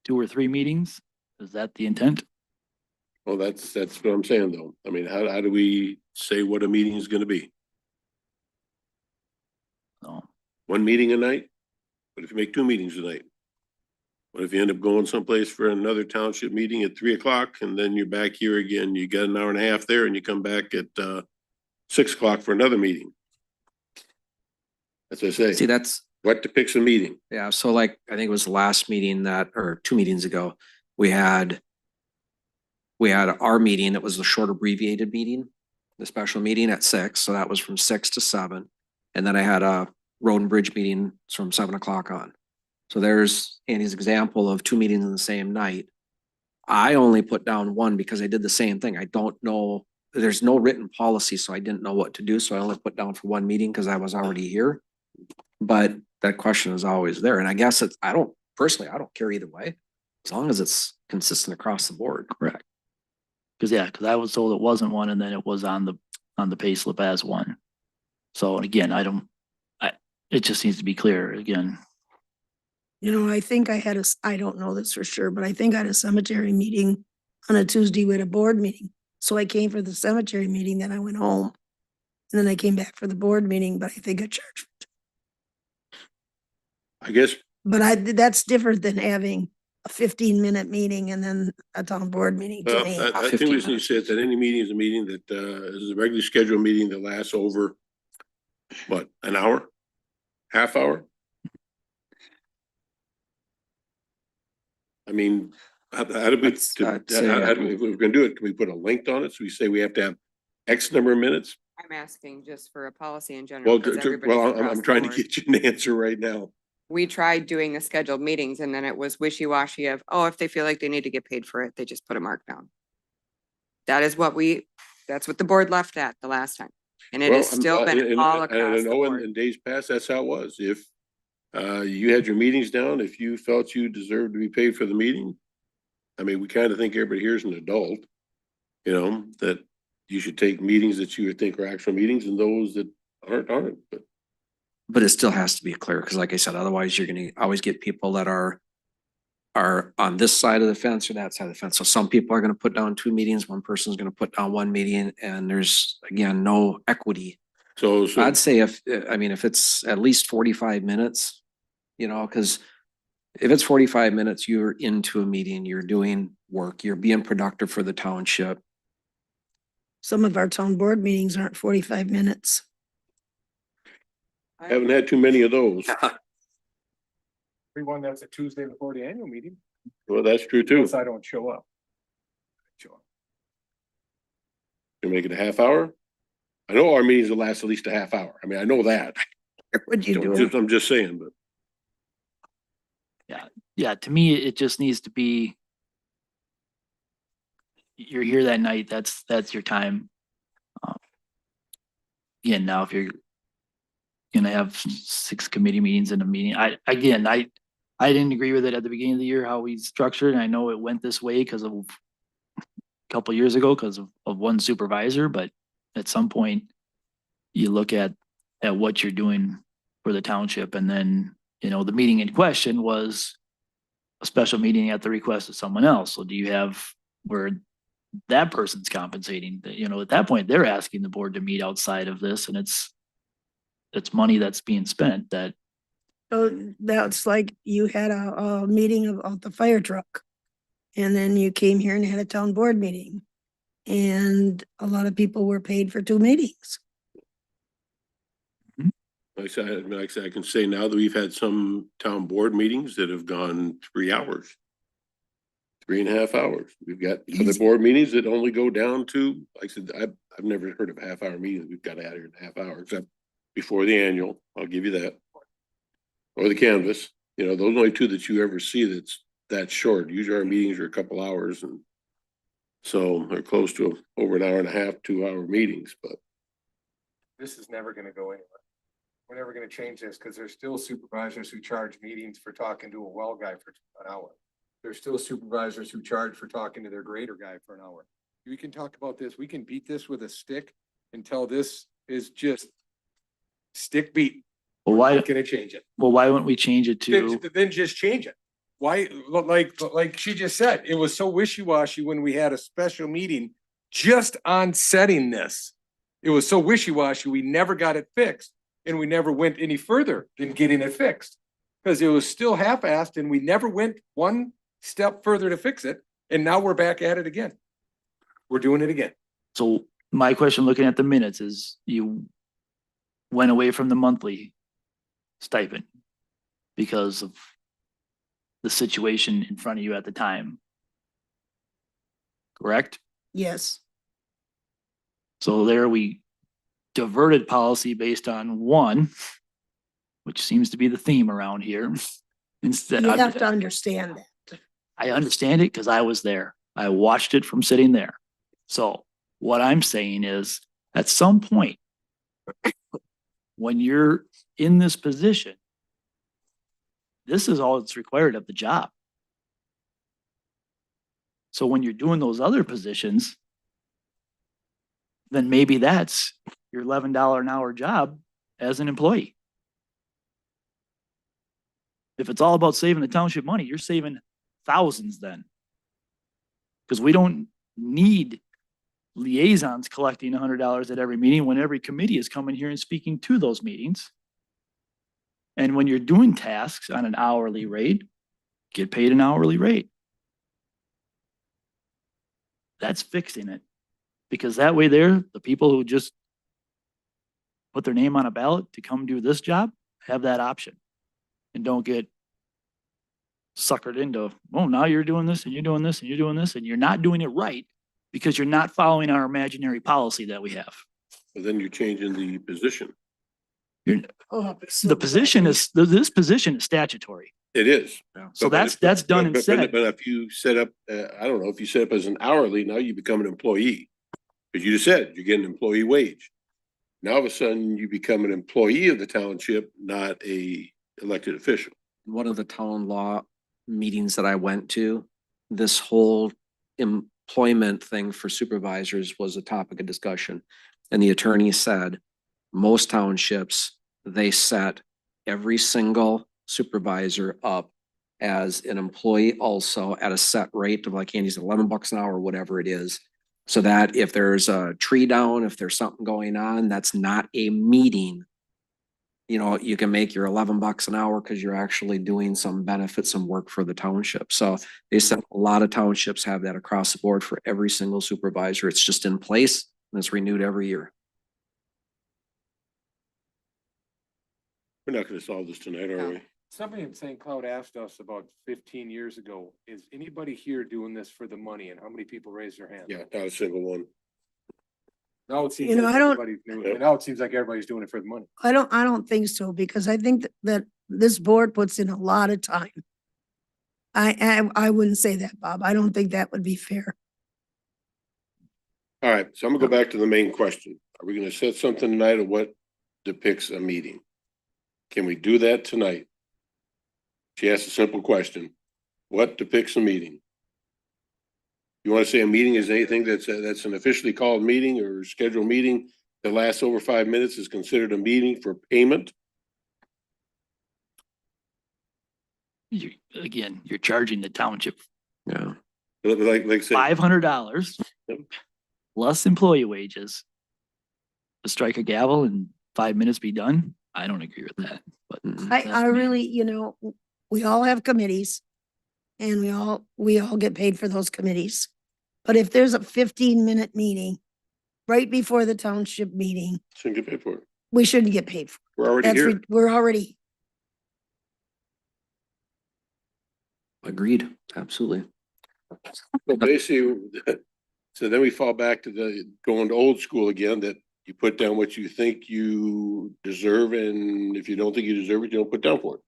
2 or 3 meetings, is that the intent? Well, that's what I'm saying though. I mean, how do we say what a meeting is gonna be? No. One meeting a night? What if you make 2 meetings a night? What if you end up going someplace for another township meeting at 3 o'clock and then you're back here again, you got an hour and a half there and you come back at 6 o'clock for another meeting? As I See, say, that's, what depicts a meeting? yeah, so like, I think it was the last meeting or 2 meetings ago, we had our meeting, it was the short abbreviated meeting, the special meeting at 6, so that was from 6 to 7. And then I had a road and bridge meeting from 7 o'clock on. So there's Andy's example of 2 meetings in the same night. I only put down 1 because I did the same thing. I don't know, there's no written policy, so I didn't know what to do. So I only put down for 1 meeting because I was already here. But that question is always there. And I guess I don't care either way, as long as it's consistent across the board. Correct. Because I was told it wasn't one and then it was on the pay slip as one. So again, it just needs to be clear again. I think I don't know this for sure, but I think I had a cemetery meeting on a Tuesday with a board meeting. So I came for the cemetery meeting, then I went home. And then I came back for the board meeting, but I think I charged. I guess, That's different than having a 15-minute meeting and then a town board meeting to well, me. I think 15 we need to minutes. say that any meeting is a meeting that, is a regularly scheduled meeting that lasts over, what, an hour? Half hour? I mean, how do we, I'd say, if we're gonna do it, can we put a length on it? So we say we have to have X number of minutes? I'm asking just for a policy in general. Well, 'cause everybody's well, across I'm the trying to board. get you an answer right now. We tried doing the scheduled meetings and then it was wishy-washy of, oh, if they feel like they need to get paid for it, they just put a mark down. That's what the board left at the last time. And it has still been all I across the know board. in days past, that's how it was. If you had your meetings down, if you felt you deserved to be paid for the meeting, I mean, we kind of think everybody here is an adult, you know, that you should take meetings that you would think are actual meetings and those that aren't, But it still has to be clear, because like I said, otherwise you're gonna always get people that are on this side of the fence or that side of the fence. So some people are gonna put down 2 meetings, one person's gonna put down 1 meeting, and there's, again, no equity. so. I'd say if it's at least 45 minutes, you know, because if it's 45 minutes, you're into a meeting, you're doing work, you're being productive for the township. Some of our town board meetings aren't 45 minutes. Haven't had too many of those. Everyone that's a Tuesday before the annual meeting, Well, that's true too. unless I don't show up. You make it a half hour? I know our meetings will last at least a half hour. I mean, I know that. What'd you do? I'm just saying, but Yeah, to me, it just needs to be. You're here that night, that's your time. Again, now if you're gonna have 6 committee meetings in a meeting, I didn't agree with it at the beginning of the year, how we structured, and I know it went this way because of a couple years ago, because of one supervisor, but at some point you look at what you're doing for the township, and then, you know, the meeting in question was a special meeting at the request of someone else. So do you have where that person's compensating? You know, at that point, they're asking the board to meet outside of this, and it's money that's being spent that, So that's like you had a meeting about the fire truck. And then you came here and had a town board meeting. And a lot of people were paid for 2 meetings. like I said, I can say now that we've had some town board meetings that have gone 3 hours. 3.5 hours. We've got other board meetings that only go down to, like I said, I've never heard of half-hour meetings. We've got out here in a half hour, except before the annual. I'll give you that. Or the canvas, you know, those are only 2 that you ever see that's that short. Usually our meetings are a couple hours, and so they're close to over an hour and a half, 2-hour meetings, but This is never gonna go anywhere. We're never gonna change this, because there's still supervisors who charge meetings for talking to a well guy for an hour. There's still supervisors who charge for talking to their grader guy for an hour. We can talk about this, we can beat this with a stick until this is just stick beat. well, We're why, not gonna change it. why wouldn't we change it to? Then just change it. Why, like she just said, it was so wishy-washy when we had a special meeting just on setting this. It was so wishy-washy, we never got it fixed, and we never went any further than getting it fixed. Because it was still half-assed and we never went one step further to fix it, and now we're back at it again. We're doing it again. So my question, looking at the minutes, is you went away from the monthly stipend because of the situation in front of you at the time. Correct? Yes. So there we diverted policy based on one, which seems to be the theme around here. Instead, You have to understand that. I understand it because I was there. I watched it from sitting there. So what I'm saying is, at some point, when you're in this position, this is all that's required of the job. So when you're doing those other positions, then maybe that's your $11 an hour job as an employee. If it's all about saving the township money, you're saving thousands then. Because we don't need liaisons collecting $100 at every meeting when every committee is coming here and speaking to those meetings. And when you're doing tasks on an hourly rate, get paid an hourly rate. That's fixing it. Because that way there, the people who just put their name on a ballot to come do this job have that option. And don't get suckered into, oh, now you're doing this and you're doing this and you're doing this and you're not doing it right because you're not following our imaginary policy that we have. But then you're changing the position. The position is, this position is statutory. It is. So that's done and said. But if you set up, I don't know, if you set up as an hourly, now you become an employee. Because you just said you're getting an employee wage. Now all of a sudden you become an employee of the township, not a elected official. One of the town law meetings that I went to, this whole employment thing for supervisors was a topic of discussion. And the attorney said, most townships, they set every single supervisor up as an employee also at a set rate of, like Andy's, $11 an hour, whatever it is. So that if there's a tree down, if there's something going on, that's not a meeting. You know, you can make your $11 an hour because you're actually doing some benefits, some work for the township. So they said a lot of townships have that across the board for every single supervisor. It's just in place and it's renewed every year. We're not gonna solve this tonight, are we? Somebody in St. Cloud asked us about 15 years ago, is anybody here doing this for the money? And how many people raised their hand? Yeah, not a single one. Now it seems You know, like I don't- everybody's doing it. Now it seems like everybody's doing it for the money. I don't think so, because I think that this board puts in a lot of time. I wouldn't say that, Bob. I don't think that would be fair. All right, so I'm gonna go back to the main question. Are we gonna set something tonight of what depicts a meeting? Can we do that tonight? She asked a simple question. What depicts a meeting? You want to say a meeting is anything that's an officially called meeting or scheduled meeting that lasts over 5 minutes is considered a meeting for payment? You're charging the township Yeah. Like I said, $500 plus employee wages to strike a gavel and 5 minutes be done. I don't agree with that, but. I that's me. really, we all have committees and we all get paid for those committees. But if there's a 15-minute meeting right before the township meeting, shouldn't get paid for it. we shouldn't get paid for it. We're already here. We're already, Agreed. Absolutely. Well, basically, so then we fall back to going to old school again, that you put down what you think you deserve, and if you don't think you deserve it, you don't put down for it.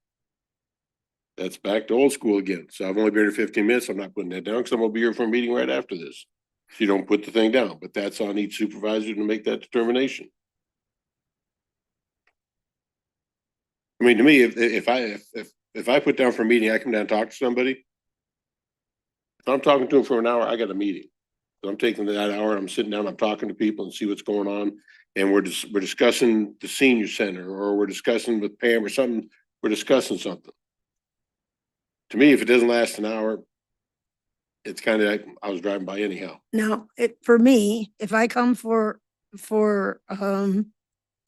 That's back to old school again. So I've only been here 15 minutes. I'm not putting that down because I'm gonna be here for a meeting right after this. So you don't put the thing down, but that's on each supervisor to make that determination. I mean, to me, if I put down for a meeting, I come down and talk to somebody. If I'm talking to them for an hour, I got a meeting. So I'm taking that hour, I'm sitting down, I'm talking to people and see what's going on. And we're discussing the senior center, or we're discussing with Pam or something, we're discussing something. To me, if it doesn't last an hour, it's kind of like I was driving by anyhow. now, for me, if I come for a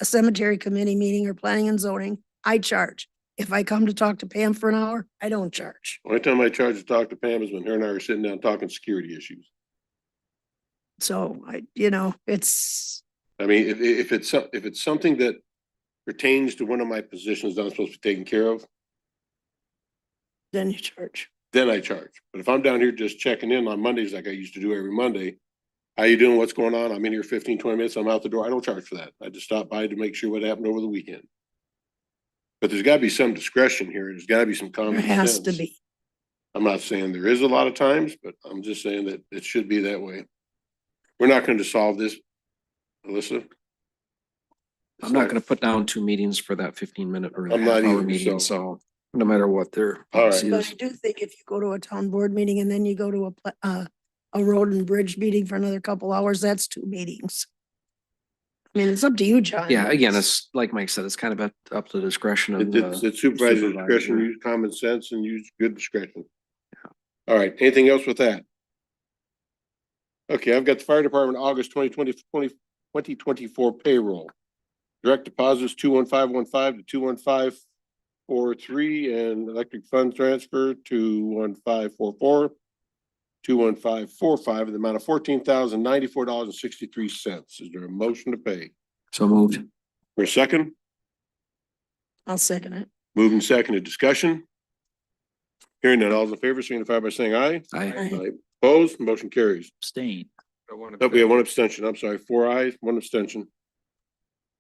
cemetery committee meeting or planning and zoning, I charge. If I come to talk to Pam for an hour, I don't charge. Only time I charge to talk to Pam is when her and I are sitting down talking security issues. So it's, I mean, if it's something that pertains to one of my positions that I'm supposed to be taking care of, then you charge. then I charge. But if I'm down here just checking in on Mondays like I used to do every Monday, how you doing? What's going on? I'm in here 15, 20 minutes. I'm out the door. I don't charge for that. I just stop by to make sure what happened over the weekend. But there's gotta be some discretion here. There's gotta be some There common has to sense. be. I'm not saying there is a lot of times, but I'm just saying that it should be that way. We're not going to solve this, Alyssa. I'm not gonna put down 2 meetings for that 15-minute or I'm not half-hour either, meeting, so- so no matter what their All right. policy But is. I do think if you go to a town board meeting and then you go to a road and bridge meeting for another couple hours, that's 2 meetings. I mean, it's up to you, John. Yeah, again, it's like Mike said, it's kind of up to the discretion of It's the supervisor discretion, use common sense and use good discretion. All right, anything else with that? Okay, I've got the fire department August 2024 payroll. Direct deposits 21515 to 21543 and electric fund transfer 21544. 21545 in the amount of $14,094.63. Is there a motion to pay? So moved. For a second? I'll second it. Moved and seconded. Discussion? Hearing none, all those in favor signify by saying aye. Aye. Opposed, motion carries. Abstain. Oh, we have one abstention. I'm sorry, 4 ayes, 1 abstention.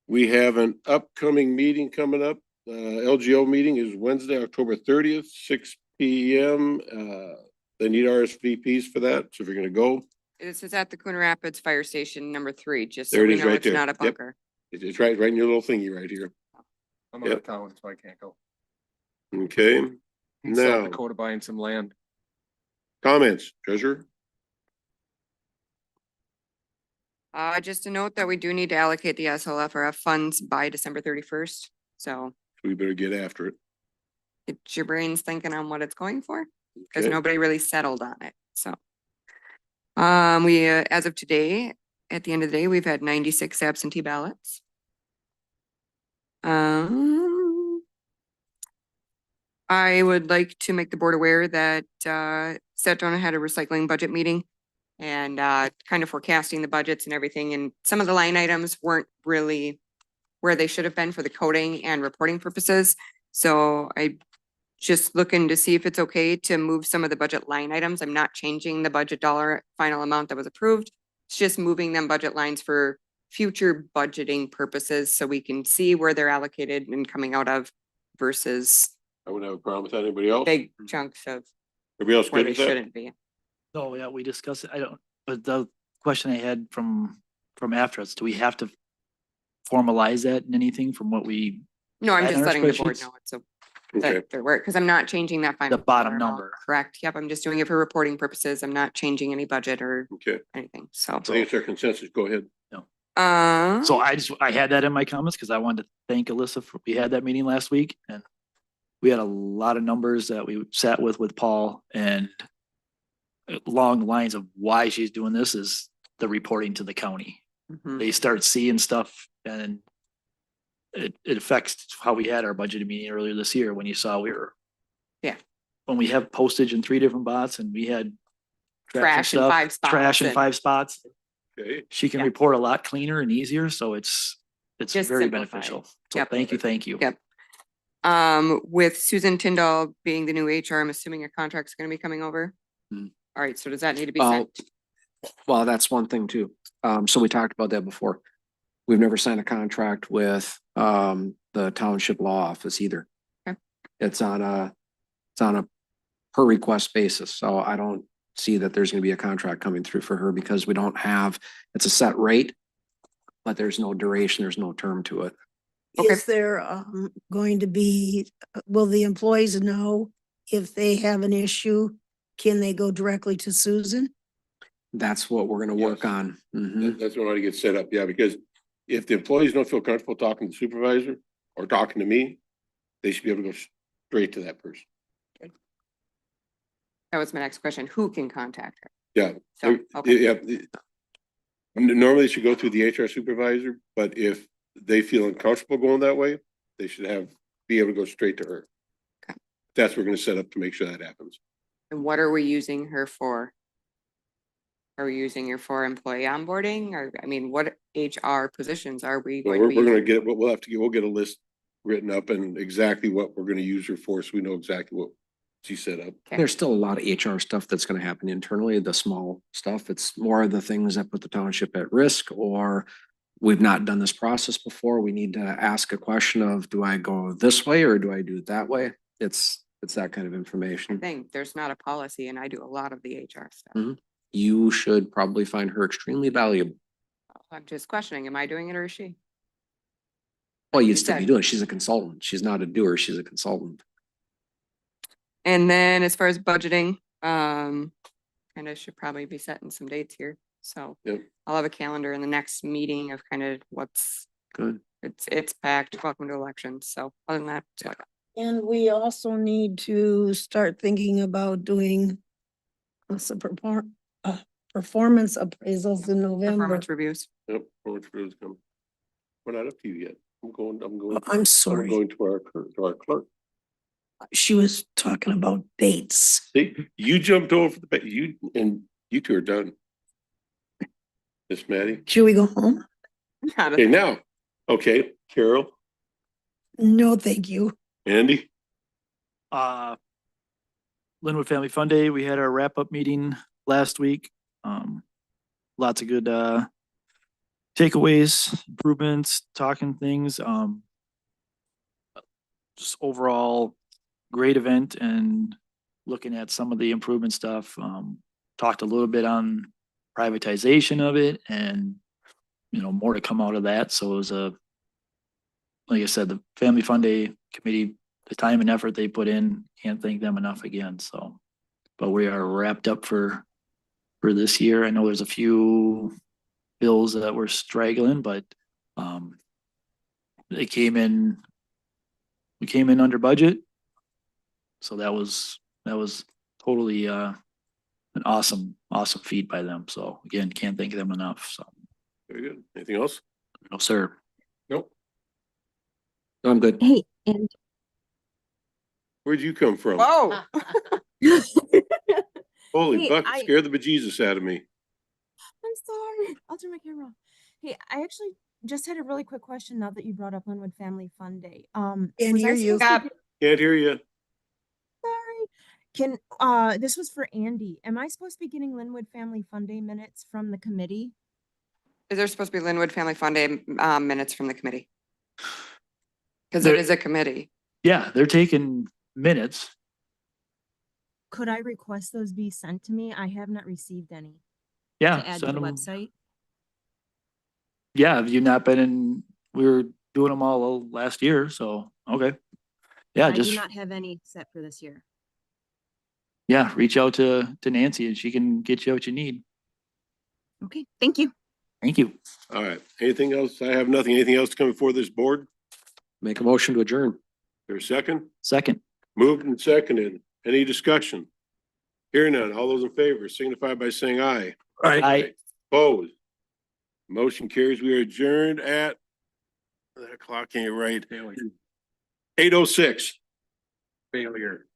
We have an upcoming meeting coming up. LGO meeting is Wednesday, October 30th, 6 p.m. They need RSVPs for that. So if you're gonna go, This is at the Coon Rapids Fire Station number 3, just so There it we is know right it's there. not a Yep. bunker. it's right in your little thingy right here. I'm out of town, so I can't go. Okay, In Now- South Dakota buying some land. comments, treasurer? Just a note that we do need to allocate the SLFRF funds by December 31st. So We better get after it. get your brains thinking on what it's going for, because Okay. nobody really settled on it, so. As of today, at the end of the day, we've had 96 absentee ballots. I would like to make the board aware that, sat down and had a recycling budget meeting. And, kind of forecasting the budgets and everything, and some of the line items weren't really where they should have been for the coding and reporting purposes. So I just looking to see if it's okay to move some of the budget line items. I'm not changing the budget dollar final amount that was approved. It's just moving them budget lines for future budgeting purposes so we can see where they're allocated and coming out of versus I wouldn't have a problem with that. Anybody else? big chunks of Everybody else where good they with that? shouldn't be. Oh, yeah, we discussed it. I don't, but the question I had from after us, do we have to formalize that in anything from what we, No, I'm Add just on our letting the board spreadsheets? know it's a Okay, that there were, because I'm not changing that final. The bottom dollar amount. number. Correct. Yep, I'm just doing it for reporting purposes. I'm not changing any budget or okay. anything, so. I think it's our consensus. Go ahead. so I had that in my comments because I wanted to thank Alyssa for, we had that meeting last week and we had a lot of numbers that we sat with Paul, and along the lines of why she's doing this is the reporting to the county. Mhm. They start seeing stuff and it affects how we had our budget meeting earlier this year when you saw we were. Yeah. When we have postage in 3 different spots and we had. Trash in stuff, 5 spots Trash in and- 5 spots. Okay, She can Yeah. report a lot cleaner and easier, so it's Just very simplify it. beneficial. So Yep. thank you. Yep. With Susan Tyndall being the new HR, I'm assuming a contract's gonna be coming over. Hmm. All right, so does that need to be Well, sent? well, that's one thing too. So we talked about that before. We've never signed a contract with the township law office either. Okay. It's on a per request basis, so I don't see that there's gonna be a contract coming through for her because we don't have, it's a set rate. But there's no duration, there's no term to it. Okay. Is there going to be, will the employees know if they have an issue? Can they go directly to Susan? That's what we're gonna work Yes. on. Mhm. that's what I want to get set up. Yeah, because if the employees don't feel comfortable talking to the supervisor or talking to me, they should be able to go straight to that person. That was my next question. Who can contact her? Yeah. So, okay, Yeah. Normally it should go through the HR supervisor, but if they feel uncomfortable going that way, they should be able to go straight to her. Okay. That's what we're gonna set up to make sure that happens. and what are we using her for? Are we using her for employee onboarding, or, I mean, what HR positions are we Well, going to we're be? gonna using? we'll get a list written up and exactly what we're gonna use her for, so we know exactly what she set up. Okay. There's still a lot of HR stuff that's gonna happen internally, the small stuff. It's more of the things that put the township at risk, or we've not done this process before. We need to ask a question of, do I go this way or do I do it that way? It's that kind of information. Thing, there's not a policy, and I do a lot of the HR stuff. Mhm. You should probably find her extremely valuable. I'm just questioning, am I doing it or is she? Well, You you'd still be said- doing it. She's a consultant. She's not a doer. She's a consultant. And then as far as budgeting, kind of should probably be setting some dates here. So Yep. I'll have a calendar in the next meeting of kind of what's, Good. it's packed. Welcome to elections. So other than that, so And we also need to start thinking about doing what's the performance appraisals in November. Performance reviews. Yep, performance reviews come. We're not up to you yet. I'm going, I'm sorry. going to our clerk. She was talking about dates. See, you jumped over you two are done. Miss Maddie. Should we go home? Okay, now, okay, Carol, No, thank you. Andy, Linwood Family Fun Day, we had our wrap-up meeting last week. Lots of good, takeaways, improvements, talking things, just overall great event and looking at some of the improvement stuff. Talked a little bit on privatization of it and, you know, more to come out of that. So it was like I said, the Family Fun Day Committee, the time and effort they put in, can't thank them enough again, so. But we are wrapped up for this year. I know there's a few bills that were straggling, but, we came in under budget. So that was totally, an awesome feat by them. So again, can't thank them enough, so. very good. Anything else? No, sir. Nope. I'm good. Hey, and Where'd you come from? Whoa. Holy Hey, buck, I- scared the bejesus out of me. I'm sorry. I'll turn my camera off. Hey, I actually just had a really quick question now that you brought up Linwood Family Fun Day. Can't was I hear you. supposed to Can't hear you. Sorry. This was for Andy. Am I supposed to be getting Linwood Family Fun Day minutes from the committee? Is there supposed to be Linwood Family Fun Day minutes from the committee? Because There- it is a committee. Yeah, they're taking minutes. Could I request those be sent to me? I have not received any Yeah. to add to send the 'em. website. Yeah, have you not been in, we were doing them all last year, so, okay. Yeah, I do just, not have any set for this year. yeah, reach out to Nancy and she can get you what you need. Okay, thank you. Thank you. All right. Anything else? I have nothing. Anything else coming before this board? Make a motion to adjourn. There's a second? Second. Moved and seconded. Any discussion? Hearing none. All those in favor signify by saying aye. Aye. Opposed? Motion carries. We are adjourned at that clock ain't right. 8:06. Failure.